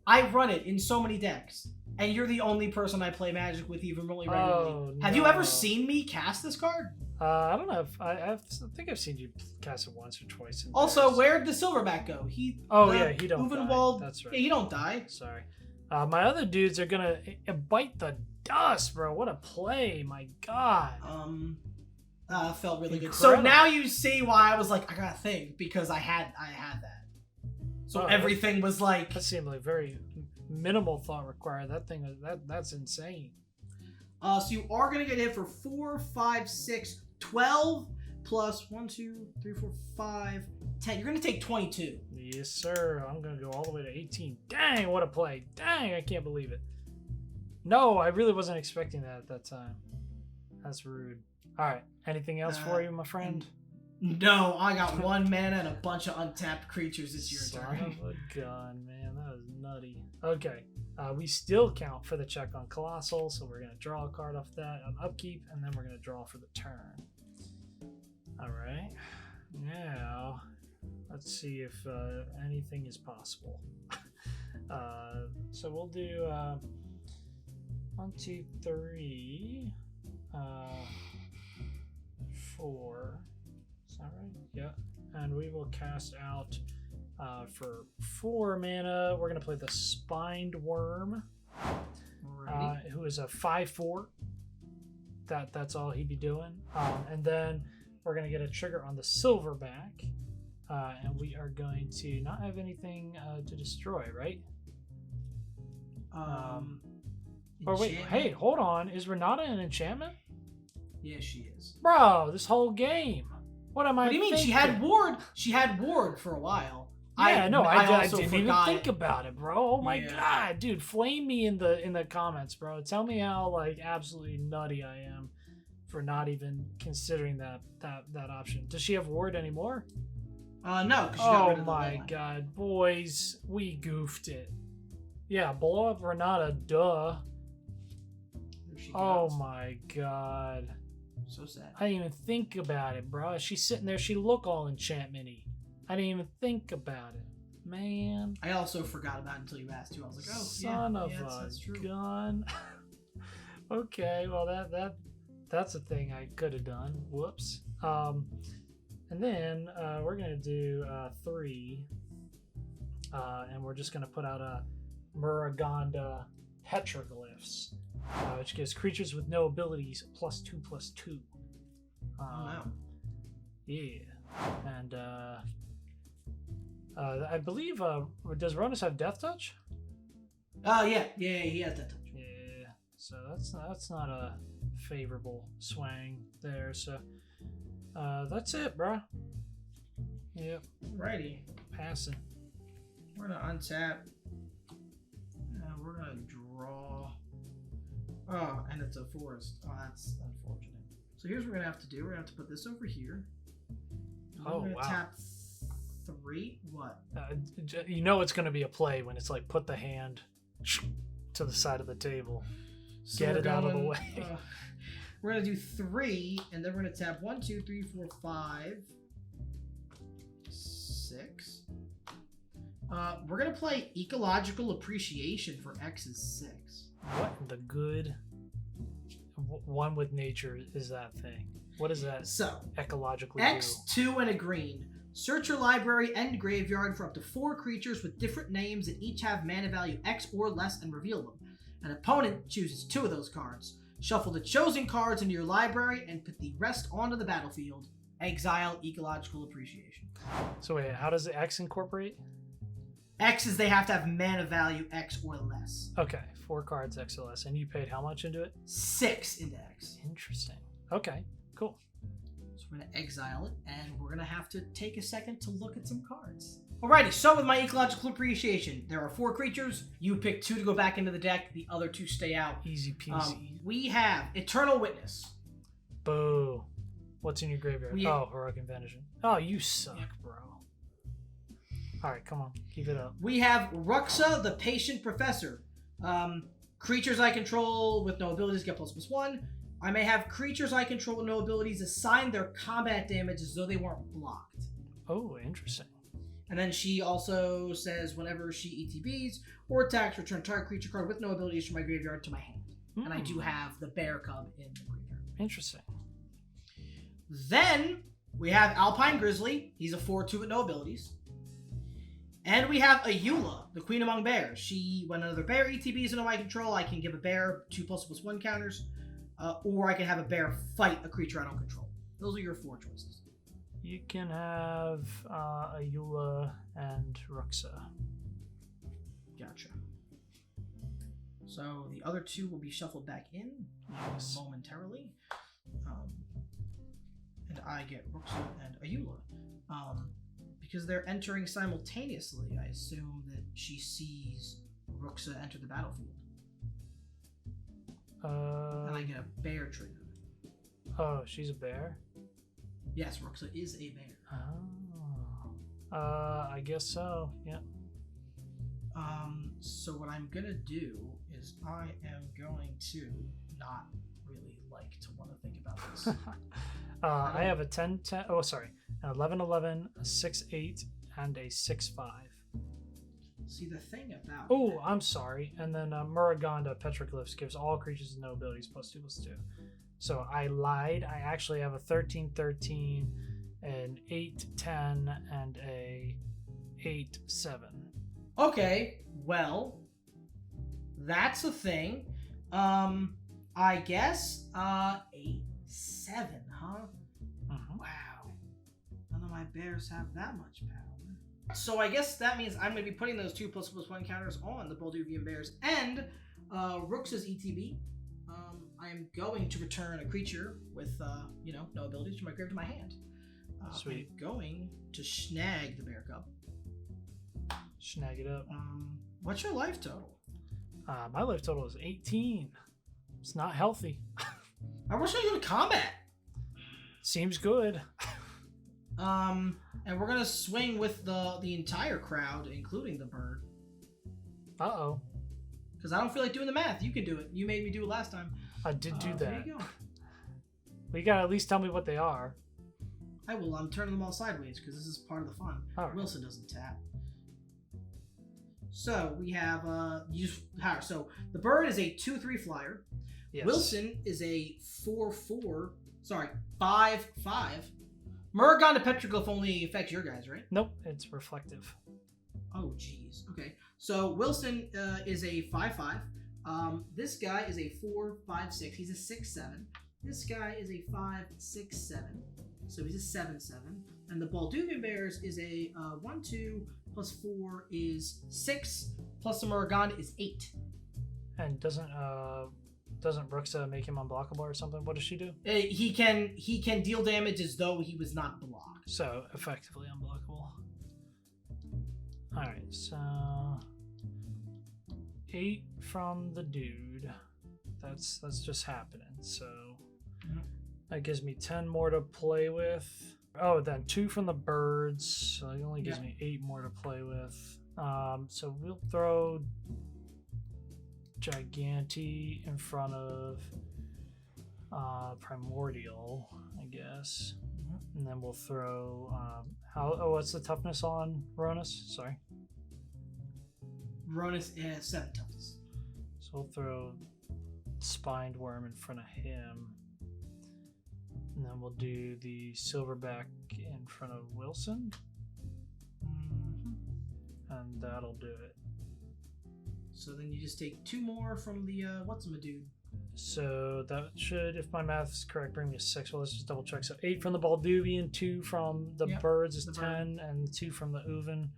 I run it in so many decks. And you're the only person I play Magic with even really regularly. Oh, Have you ever seen me cast this card? I don't know if I think I've seen you cast it once or twice. Also, where'd the Silverback go? He don't Ulvenwald, die. That's right. Yeah, he don't die. Sorry. My other dudes are gonna bite the dust, bro. What a play, my god. Felt really good. Incredible. So now you see why I was like, I gotta think, because I had that. So everything was like... That seemed like very minimal thought required. That thing, that's insane. So you are gonna get hit for 4, 5, 6, 12 plus 1, 2, 3, 4, 5, 10. You're gonna take 22. Yes, sir. I'm gonna go all the way to 18. Dang, what a play. Dang, I can't believe it. No, I really wasn't expecting that at that time. That's rude. All right. Anything else for you, my friend? No, I got 1 mana and a bunch of untapped creatures. It's your Son turn. of a gun, man. That was nutty. Okay. We still count for the check on Colossal, so we're going to draw a card off that on upkeep, and then we're going to draw for the turn. All right. Now, let's see if anything is possible. So we'll do 1, 2, 3, 4. Is that right? Yeah. And we will cast out for 4 mana. We're going to play the Spined Worm, who is a 5/4. That's all he'd be doing. And then we're going to get a trigger on the Silverback. And we are going to not have anything to destroy, right? Or wait, hey, hold on. Is Renata an enchantment? Yeah, she is. Bro, this whole game. What am I What do you mean? thinking? She had Ward. She had Ward for a while. Yeah, I also didn't even forgot think about it, bro. Oh my Yeah. god, dude, flame me in the comments, bro. Tell me how like absolutely nutty I am for not even considering that option. Does she have Ward anymore? No. 'Cause she got rid Oh of the my leyline. god, boys, we goofed it. Yeah, blow up Renata, duh. There she Oh goes. my god. So sad. I didn't even think about it, bro. She's sitting there, she look all enchantment-y. I didn't even think about it. Man. I also forgot about it until you asked too. I was like, oh, Son yeah, of that's a true. gun. Okay, well that's a thing I could have done. Whoops. And then we're gonna do 3. And we're just gonna put out a Muragonda Petroglyphs, which gives creatures with no abilities +2/+2. Wow. Yeah, and I believe does Ronus have Death Touch? Yeah, he has that touch. Yeah, so that's not a favorable swang there. So that's it, bro. Yep. Righty. Passing. We're gonna untap. We're gonna draw. Oh, and it's a forest. Oh, that's unfortunate. So here's what we're gonna have to do. We're gonna have to put this over here. Oh, we're gonna wow. tap 3. What? You know it's gonna be a play when it's like put the hand to the side of the table. So Get we're it out of the going, way. We're gonna do 3, and then we're gonna tap 1, 2, 3, 4, 5, 6. We're gonna play Ecological Appreciation for X is 6. What in the good one with nature is that thing? What does that So ecologically X, 2, and a green. Search your library and graveyard for up to 4 creatures with different names that each have mana value X or less and reveal them. An opponent chooses 2 of those cards. Shuffle the chosen cards into your library and put the rest onto the battlefield. Exile Ecological Appreciation. do? So wait, how does the X incorporate? X is they have to have mana value X or less. Okay, 4 cards X or less, and you paid how much into it? 6 into X. Interesting. Okay, cool. So we're going to exile it, and we're going to have to take a second to look at some cards. Alrighty, so with my Ecological Appreciation, there are 4 creatures. You pick 2 to go back into the deck. The other 2 stay out. Easy peasy. We have Eternal Witness. Boo. What's in your graveyard? Oh, Heroic Invention. Oh, you suck, bro. Alright, come on. Keep it up. We have Ruxa, the Patient Professor. Creatures I control with no abilities get ++1. I may have creatures I control with no abilities assign their combat damage as though they weren't blocked. Oh, interesting. And then she also says whenever she ETBs or attacks, return target creature card with no abilities from my graveyard to my hand. And I do have the Bear Cub in the graveyard. Interesting. Then we have Alpine Grizzly. He's a 4/2 with no abilities. And we have Ayula, the Queen Among Bears. When another bear ETBs into my control, I can give a bear 2++1 counters, or I can have a bear fight a creature I don't control. Those are your 4 choices. You can have Ayula and Ruxa. Gotcha. So the other 2 will be shuffled back in momentarily. And I get Ruxa and Ayula. Because they're entering simultaneously, I assume that she sees Ruxa enter the battlefield. And I get a bear trigger. Oh, she's a bear? Yes, Ruxa is a bear. Oh. I guess so, yeah. So what I'm gonna do is I am going to not really like to want to think about this. I have a 10-10, oh sorry, an 11-11, a 6-8, and a 6-5. See, the thing about Oh, I'm sorry. And then Muraganda Petroglyphs gives all creatures with no abilities +2/+2. So I lied. I actually have a 13-13, an 8-10, and a 8-7. Okay, well, that's a thing. I guess 8-7, huh? Mm-hmm. Wow. None of my bears have that much power. So I guess that means I'm going to be putting those 2++1 counters on the Bolduvian Bears and Ruxa's ETB. I am going to return a creature with, no abilities from my grave to my hand. Sweet. I'm going to snag the Bear Cub. Snag it up. What's your life total? My life total is 18. It's not healthy. I wish I go to combat. Seems good. And we're gonna swing with the entire crowd, including the bird. Uh-oh. Because I don't feel like doing the math. You can do it. You made me do it last time. I did do that. There you go. Well, you gotta at least tell me what they are. I will. I'm turning them all sideways because this is part of the fun. All right. Wilson doesn't tap. So we have so the bird is a 2/3 flyer. Yes. Wilson is a 5/5. Muraganda Petroglyph only affects your guys, right? Nope, it's reflective. Oh, geez. Okay. So Wilson is a 5/5. This guy is a 4/5/6. He's a 6/7. This guy is a 5/6/7. So he's a 7/7. And the Balduvian Bears is a 1/2 plus 4 is 6 plus the Morrigan is 8. And doesn't Bruxa make him unblockable or something? What does she do? He can deal damage as though he was not blocked. So effectively unblockable. All right, so 8 from the dude. That's just happening. So that gives me 10 more to play with. Oh, then 2 from the birds. So it only gives me 8 more to play with. So we'll throw Giganti in front of Primordial, I guess. And then we'll throw what's the toughness on Ronus? Sorry. Ronus is 7 toughness. So we'll throw Spined Worm in front of him. And then we'll do the Silverback in front of Wilson. And that'll do it. So then you just take 2 more from the what's-a-dude. So that should, if my math is correct, bring me to 6. Well, let's just double check. So 8 from the Balduvian, 2 from the birds is 10, and 2 from the Uven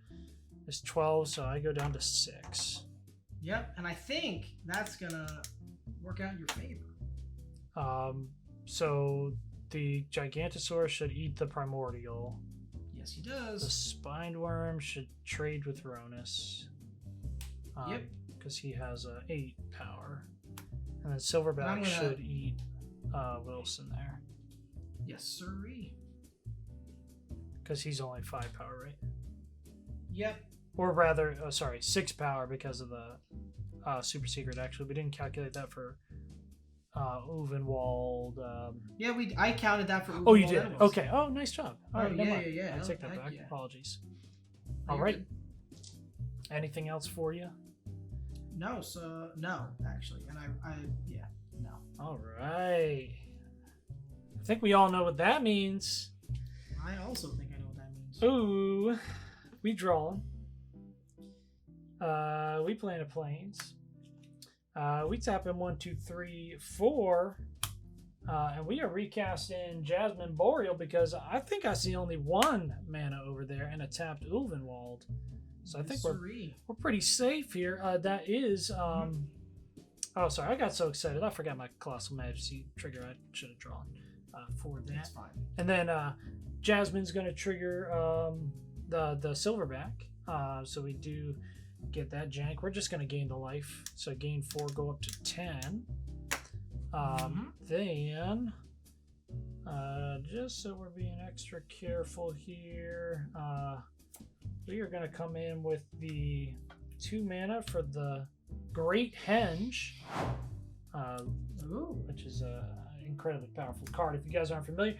is 12. So I go down to 6. Yep, and I think that's gonna work out in your favor. So the Gigantosaurus should eat the Primordial. Yes, he does. The Spined Worm should trade with Ronus. Yep. Because he has 8 power. And then Silverback should eat Wilson there. Yes, sirree. Because he's only 5 power, right? Yep. Or rather, 6 power because of the super secret. Actually, we didn't calculate that for Uvenwald. Yeah, I counted that for Uvenwald. Oh, you did? Okay. Oh, nice job. All right, yeah. I take that back. Yeah. Apologies. No, all right. good. Anything else for you? No, no, actually. And no. All right. I think we all know what that means. I also think I know what that means. Ooh, we draw. We play in a planes. We tap in 1, 2, 3, 4. And we are recasting Jasmine Boreal because I think I see only 1 mana over there and a tapped Ulvenwald. So I think we're pretty safe here. That is oh, sorry, I got so excited. I forgot my Colossal Majesty trigger I should have drawn for that. That's fine. And then Jasmine's going to trigger the Silverback. So we do get that jank. We're just going to gain the life. So gain 4, go up to 10. Then, just so we're being extra careful here, we are going to come in with the 2 mana for the Great Henge, which is an incredibly powerful card. If you guys aren't familiar,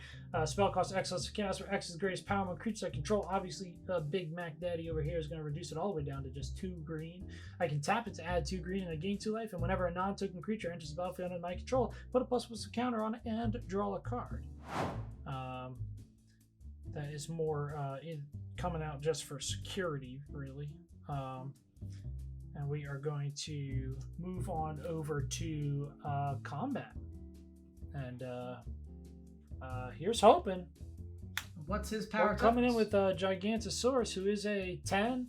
spell cost X less to cast, where X is the greatest power among creatures I control. Obviously, Big Mac Daddy over here is going to reduce it all the way down to just 2 green. I can tap it to add 2 green and I gain 2 life, and whenever a non-token creature enters the battlefield under my control, put a ++ counter on it and draw a card. That is more coming out just for security, really. And we are going to move on over to combat. And here's hoping. What's his power? We're coming in with Gigantosaurus, who is a 10,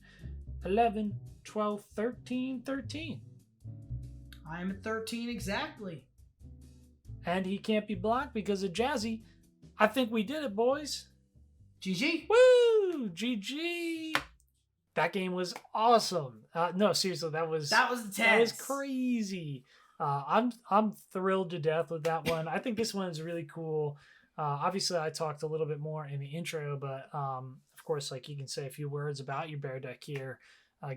11, 12, 13, 13. I'm at 13 exactly. And he can't be blocked because of Jazzy. I think we did it, boys. GG. Woo! GG. That game was awesome. No, seriously, that was intense. That was crazy. I'm thrilled to death with that one. I think this one's really cool. Obviously, I talked a little bit more in the intro, but of course, like you can say a few words about your bear deck here,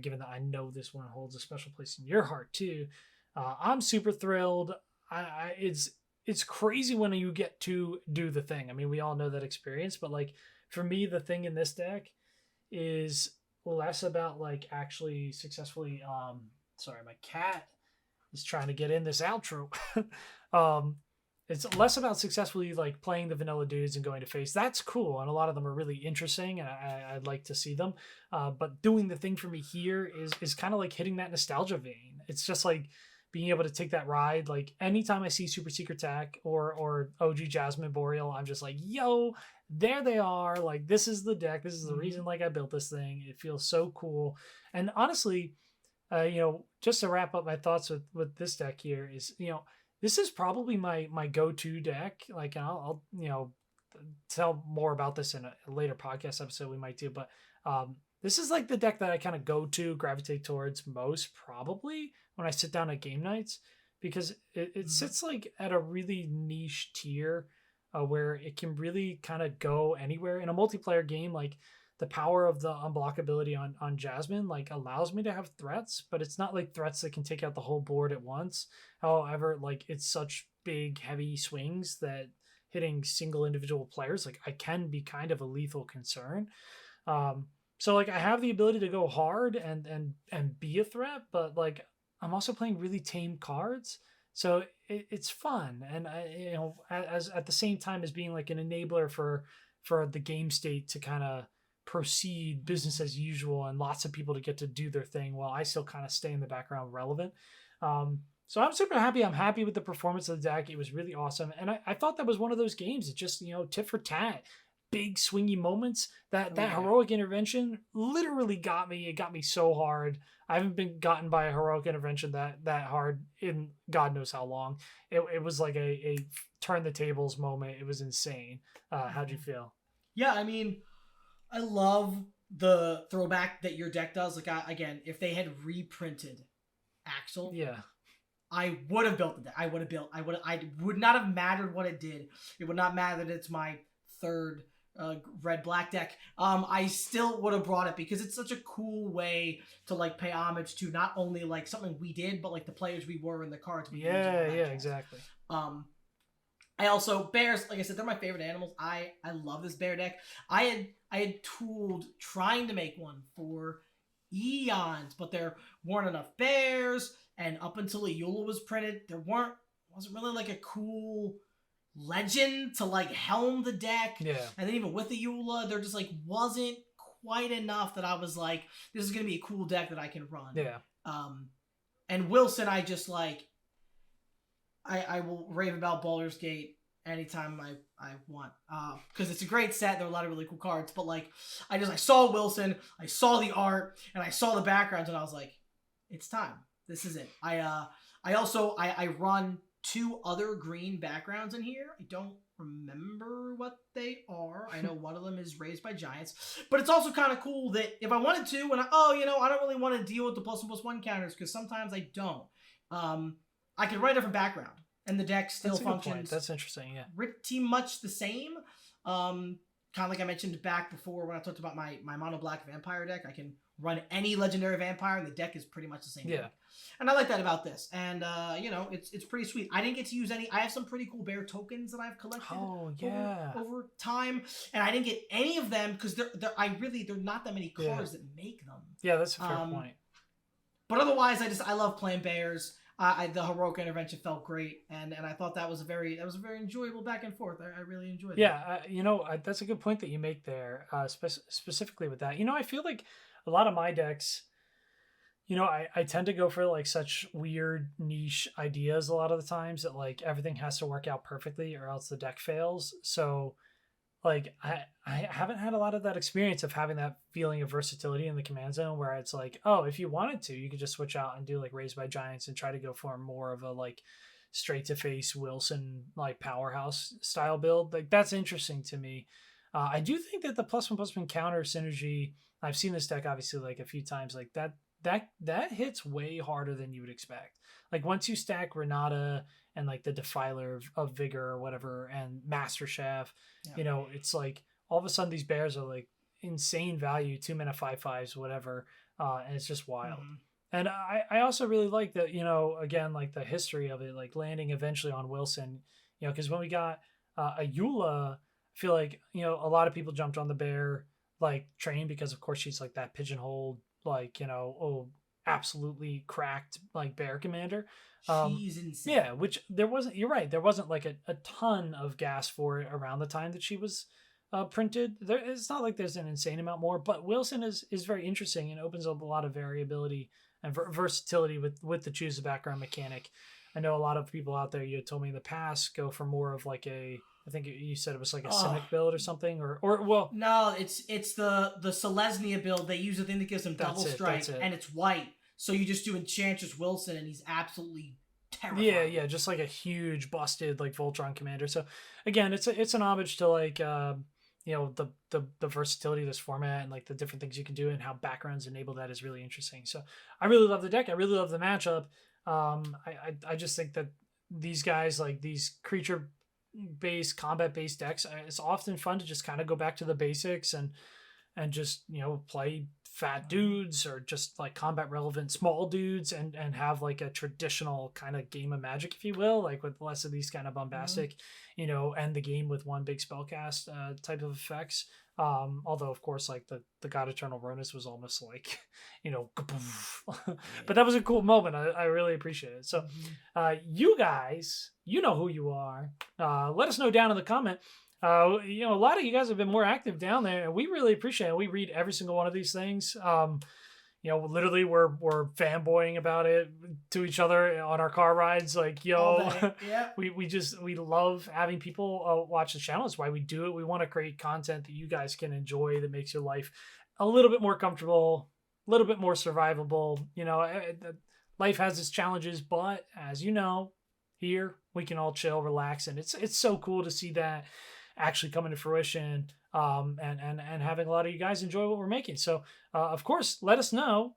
given that I know this one holds a special place in your heart too. I'm super thrilled. It's crazy when you get to do the thing. I mean, we all know that experience, but like for me, the thing in this deck is less about like actually successfully. Sorry, my cat is trying to get in this outro. It's less about successfully like playing the vanilla dudes and going to face. That's cool, and a lot of them are really interesting, and I'd like to see them. But doing the thing for me here is kind of like hitting that nostalgia vein. It's just like being able to take that ride. Like anytime I see Super Secret Attack or OG Jasmine Boreal, I'm just like, yo, there they are. Like this is the deck. This is the reason like I built this thing. It feels so cool. And honestly, just to wrap up my thoughts with this deck here is, this is probably my go-to deck. Like, and I'll tell more about this in a later podcast episode we might do, but this is like the deck that I kind of go to, gravitate towards most probably when I sit down at game nights, because it sits like at a really niche tier where it can really kind of go anywhere in a multiplayer game. Like the power of the unblockability on Jasmine like allows me to have threats, but it's not like threats that can take out the whole board at once. However, like it's such big heavy swings that hitting single individual players, like I can be kind of a lethal concern. So like I have the ability to go hard and be a threat, but like I'm also playing really tame cards, so it's fun. And as at the same time as being like an enabler for the game state to kind of proceed business as usual and lots of people to get to do their thing while I still kind of stay in the background relevant. So I'm super happy. I'm happy with the performance of the deck. It was really awesome. And I thought that was one of those games that just, tit for tat, big swingy moments. That heroic intervention literally got me. It got me so hard. I haven't been gotten by a heroic intervention that hard in God knows how long. It was like a turn the tables moment. It was insane. How'd you feel? Yeah, I mean, I love the throwback that your deck does. Like, again, if they had reprinted Axel, yeah, I would have built the deck. I would not have mattered what it did. It would not matter that it's my third red-black deck. I still would have brought it because it's such a cool way to like pay homage to not only like something we did, but like the players we were and the cards we used. Yeah, exactly. I also, bears, like I said, they're my favorite animals. I love this bear deck. I had tooled trying to make one for eons, but there weren't enough bears, and up until Eula was printed, there wasn't really like a cool legend to like helm the deck. Yeah. And then even with the Eula, there just like wasn't quite enough that I was like, this is gonna be a cool deck that I can run. Yeah. And Wilson, I just like I will rave about Baldur's Gate anytime I want, because it's a great set. There are a lot of really cool cards, but like I saw Wilson, I saw the art, and I saw the backgrounds, and I was like, it's time. This is it. I also run 2 other green backgrounds in here. I don't remember what they are. I know one of them is Raised by Giants, but it's also kind of cool that if I wanted to, and I don't really want to deal with the +1/+1 counters because sometimes I don't. I could write a different background, and the deck still functions. That's interesting, yeah. Pretty much the same. Kind of like I mentioned back before when I talked about my mono black vampire deck. I can run any legendary vampire, and the deck is pretty much the same. Yeah. Deck. And I like that about this. And it's pretty sweet. I didn't get to use any. I have some pretty cool bear tokens that I've collected. Over time, and I didn't get any of them because they're not that many cards that make them. Yeah, that's a fair point. But otherwise, I love playing bears. The heroic intervention felt great, and I thought that was a very enjoyable back and forth. I really enjoyed it. Yeah, that's a good point that you make there, specifically with that. I feel like a lot of my decks, I tend to go for like such weird niche ideas a lot of the times that like everything has to work out perfectly or else the deck fails. So like I haven't had a lot of that experience of having that feeling of versatility in the command zone where it's like, oh, if you wanted to, you could just switch out and do like Raised by Giants and try to go for more of a like straight to face Wilson like powerhouse style build. Like that's interesting to me. I do think that the +1/+1 counter synergy, I've seen this deck obviously like a few times, like that hits way harder than you would expect. Like once you stack Renata and like the Defiler of Vigor or whatever and Master Chef, it's like all of a sudden these bears are like insane value, 2 mana 5/5s, whatever, and it's just wild. And I also really like that, again, like the history of it, like landing eventually on Wilson, because when we got a Eula, I feel like, a lot of people jumped on the bear like train because of course she's like that pigeonholed, like, absolutely cracked like bear commander. She's insane. Yeah, which you're right, there wasn't like a ton of gas for it around the time that she was printed. It's not like there's an insane amount more, but Wilson is very interesting and opens up a lot of variability and versatility with the choose the background mechanic. I know a lot of people out there, you had told me in the past, go for more of like a, I think you said it was like a Cynic build or something, or well, no, it's the Selesnya build. They use a thing that gives him double strike, and it's white. So you just do Enchantress Wilson, and he's absolutely terrifying. Yeah, just like a huge busted like Voltron commander. So again, it's an homage to like the versatility of this format and like the different things you can do and how backgrounds enable that is really interesting. So I really love the deck. I really love the matchup. I just think that these guys, like these creature based combat based decks, it's often fun to just kind of go back to the basics and just play fat dudes or just like combat relevant small dudes and have like a traditional kind of game of Magic, if you will, like with less of these kind of bombastic end the game with one big spellcast type of effects. Although of course like the God Eternal Ronus was almost like but that was a cool moment. I really appreciate it. So you guys, you know who you are. Let us know down in the comment. A lot of you guys have been more active down there, and we really appreciate it. We read every single one of these things. Literally we're fanboying about it to each other on our car rides. Like, yeah. we love having people watch the channel. That's why we do it. We want to create content that you guys can enjoy, that makes your life a little bit more comfortable, a little bit more survivable. Life has its challenges, but as you know, here we can all chill, relax, and it's so cool to see that actually coming to fruition, and having a lot of you guys enjoy what we're making. So of course, let us know,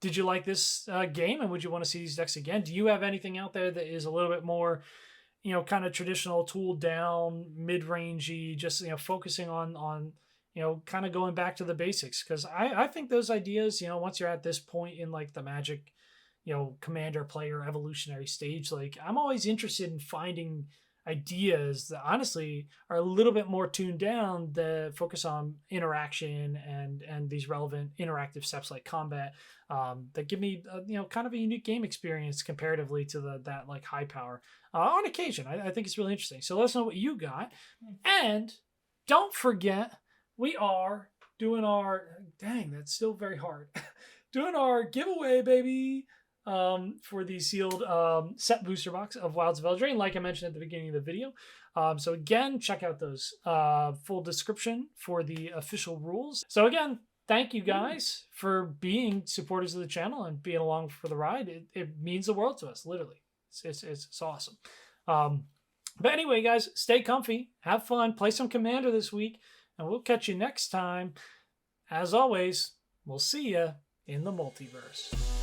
did you like this game, and would you want to see these decks again? Do you have anything out there that is a little bit more kind of traditional, tooled down, mid-rangey, just focusing on kind of going back to the basics? Because I think those ideas, once you're at this point in like the Magic commander player evolutionary stage, like I'm always interested in finding ideas that honestly are a little bit more tuned down, that focus on interaction and these relevant interactive steps like combat, that give me kind of a unique game experience comparatively to that like high power on occasion. I think it's really interesting. So let us know what you got, and don't forget we are doing our that's still very hard doing our giveaway, baby, for the sealed set booster box of Wilds of Eldraine, like I mentioned at the beginning of the video. So again, check out those full description for the official rules. So again, thank you guys for being supporters of the channel and being along for the ride. It means the world to us, literally. It's awesome. But anyway, guys, stay comfy, have fun, play some Commander this week, and we'll catch you next time. As always, we'll see ya in the multiverse.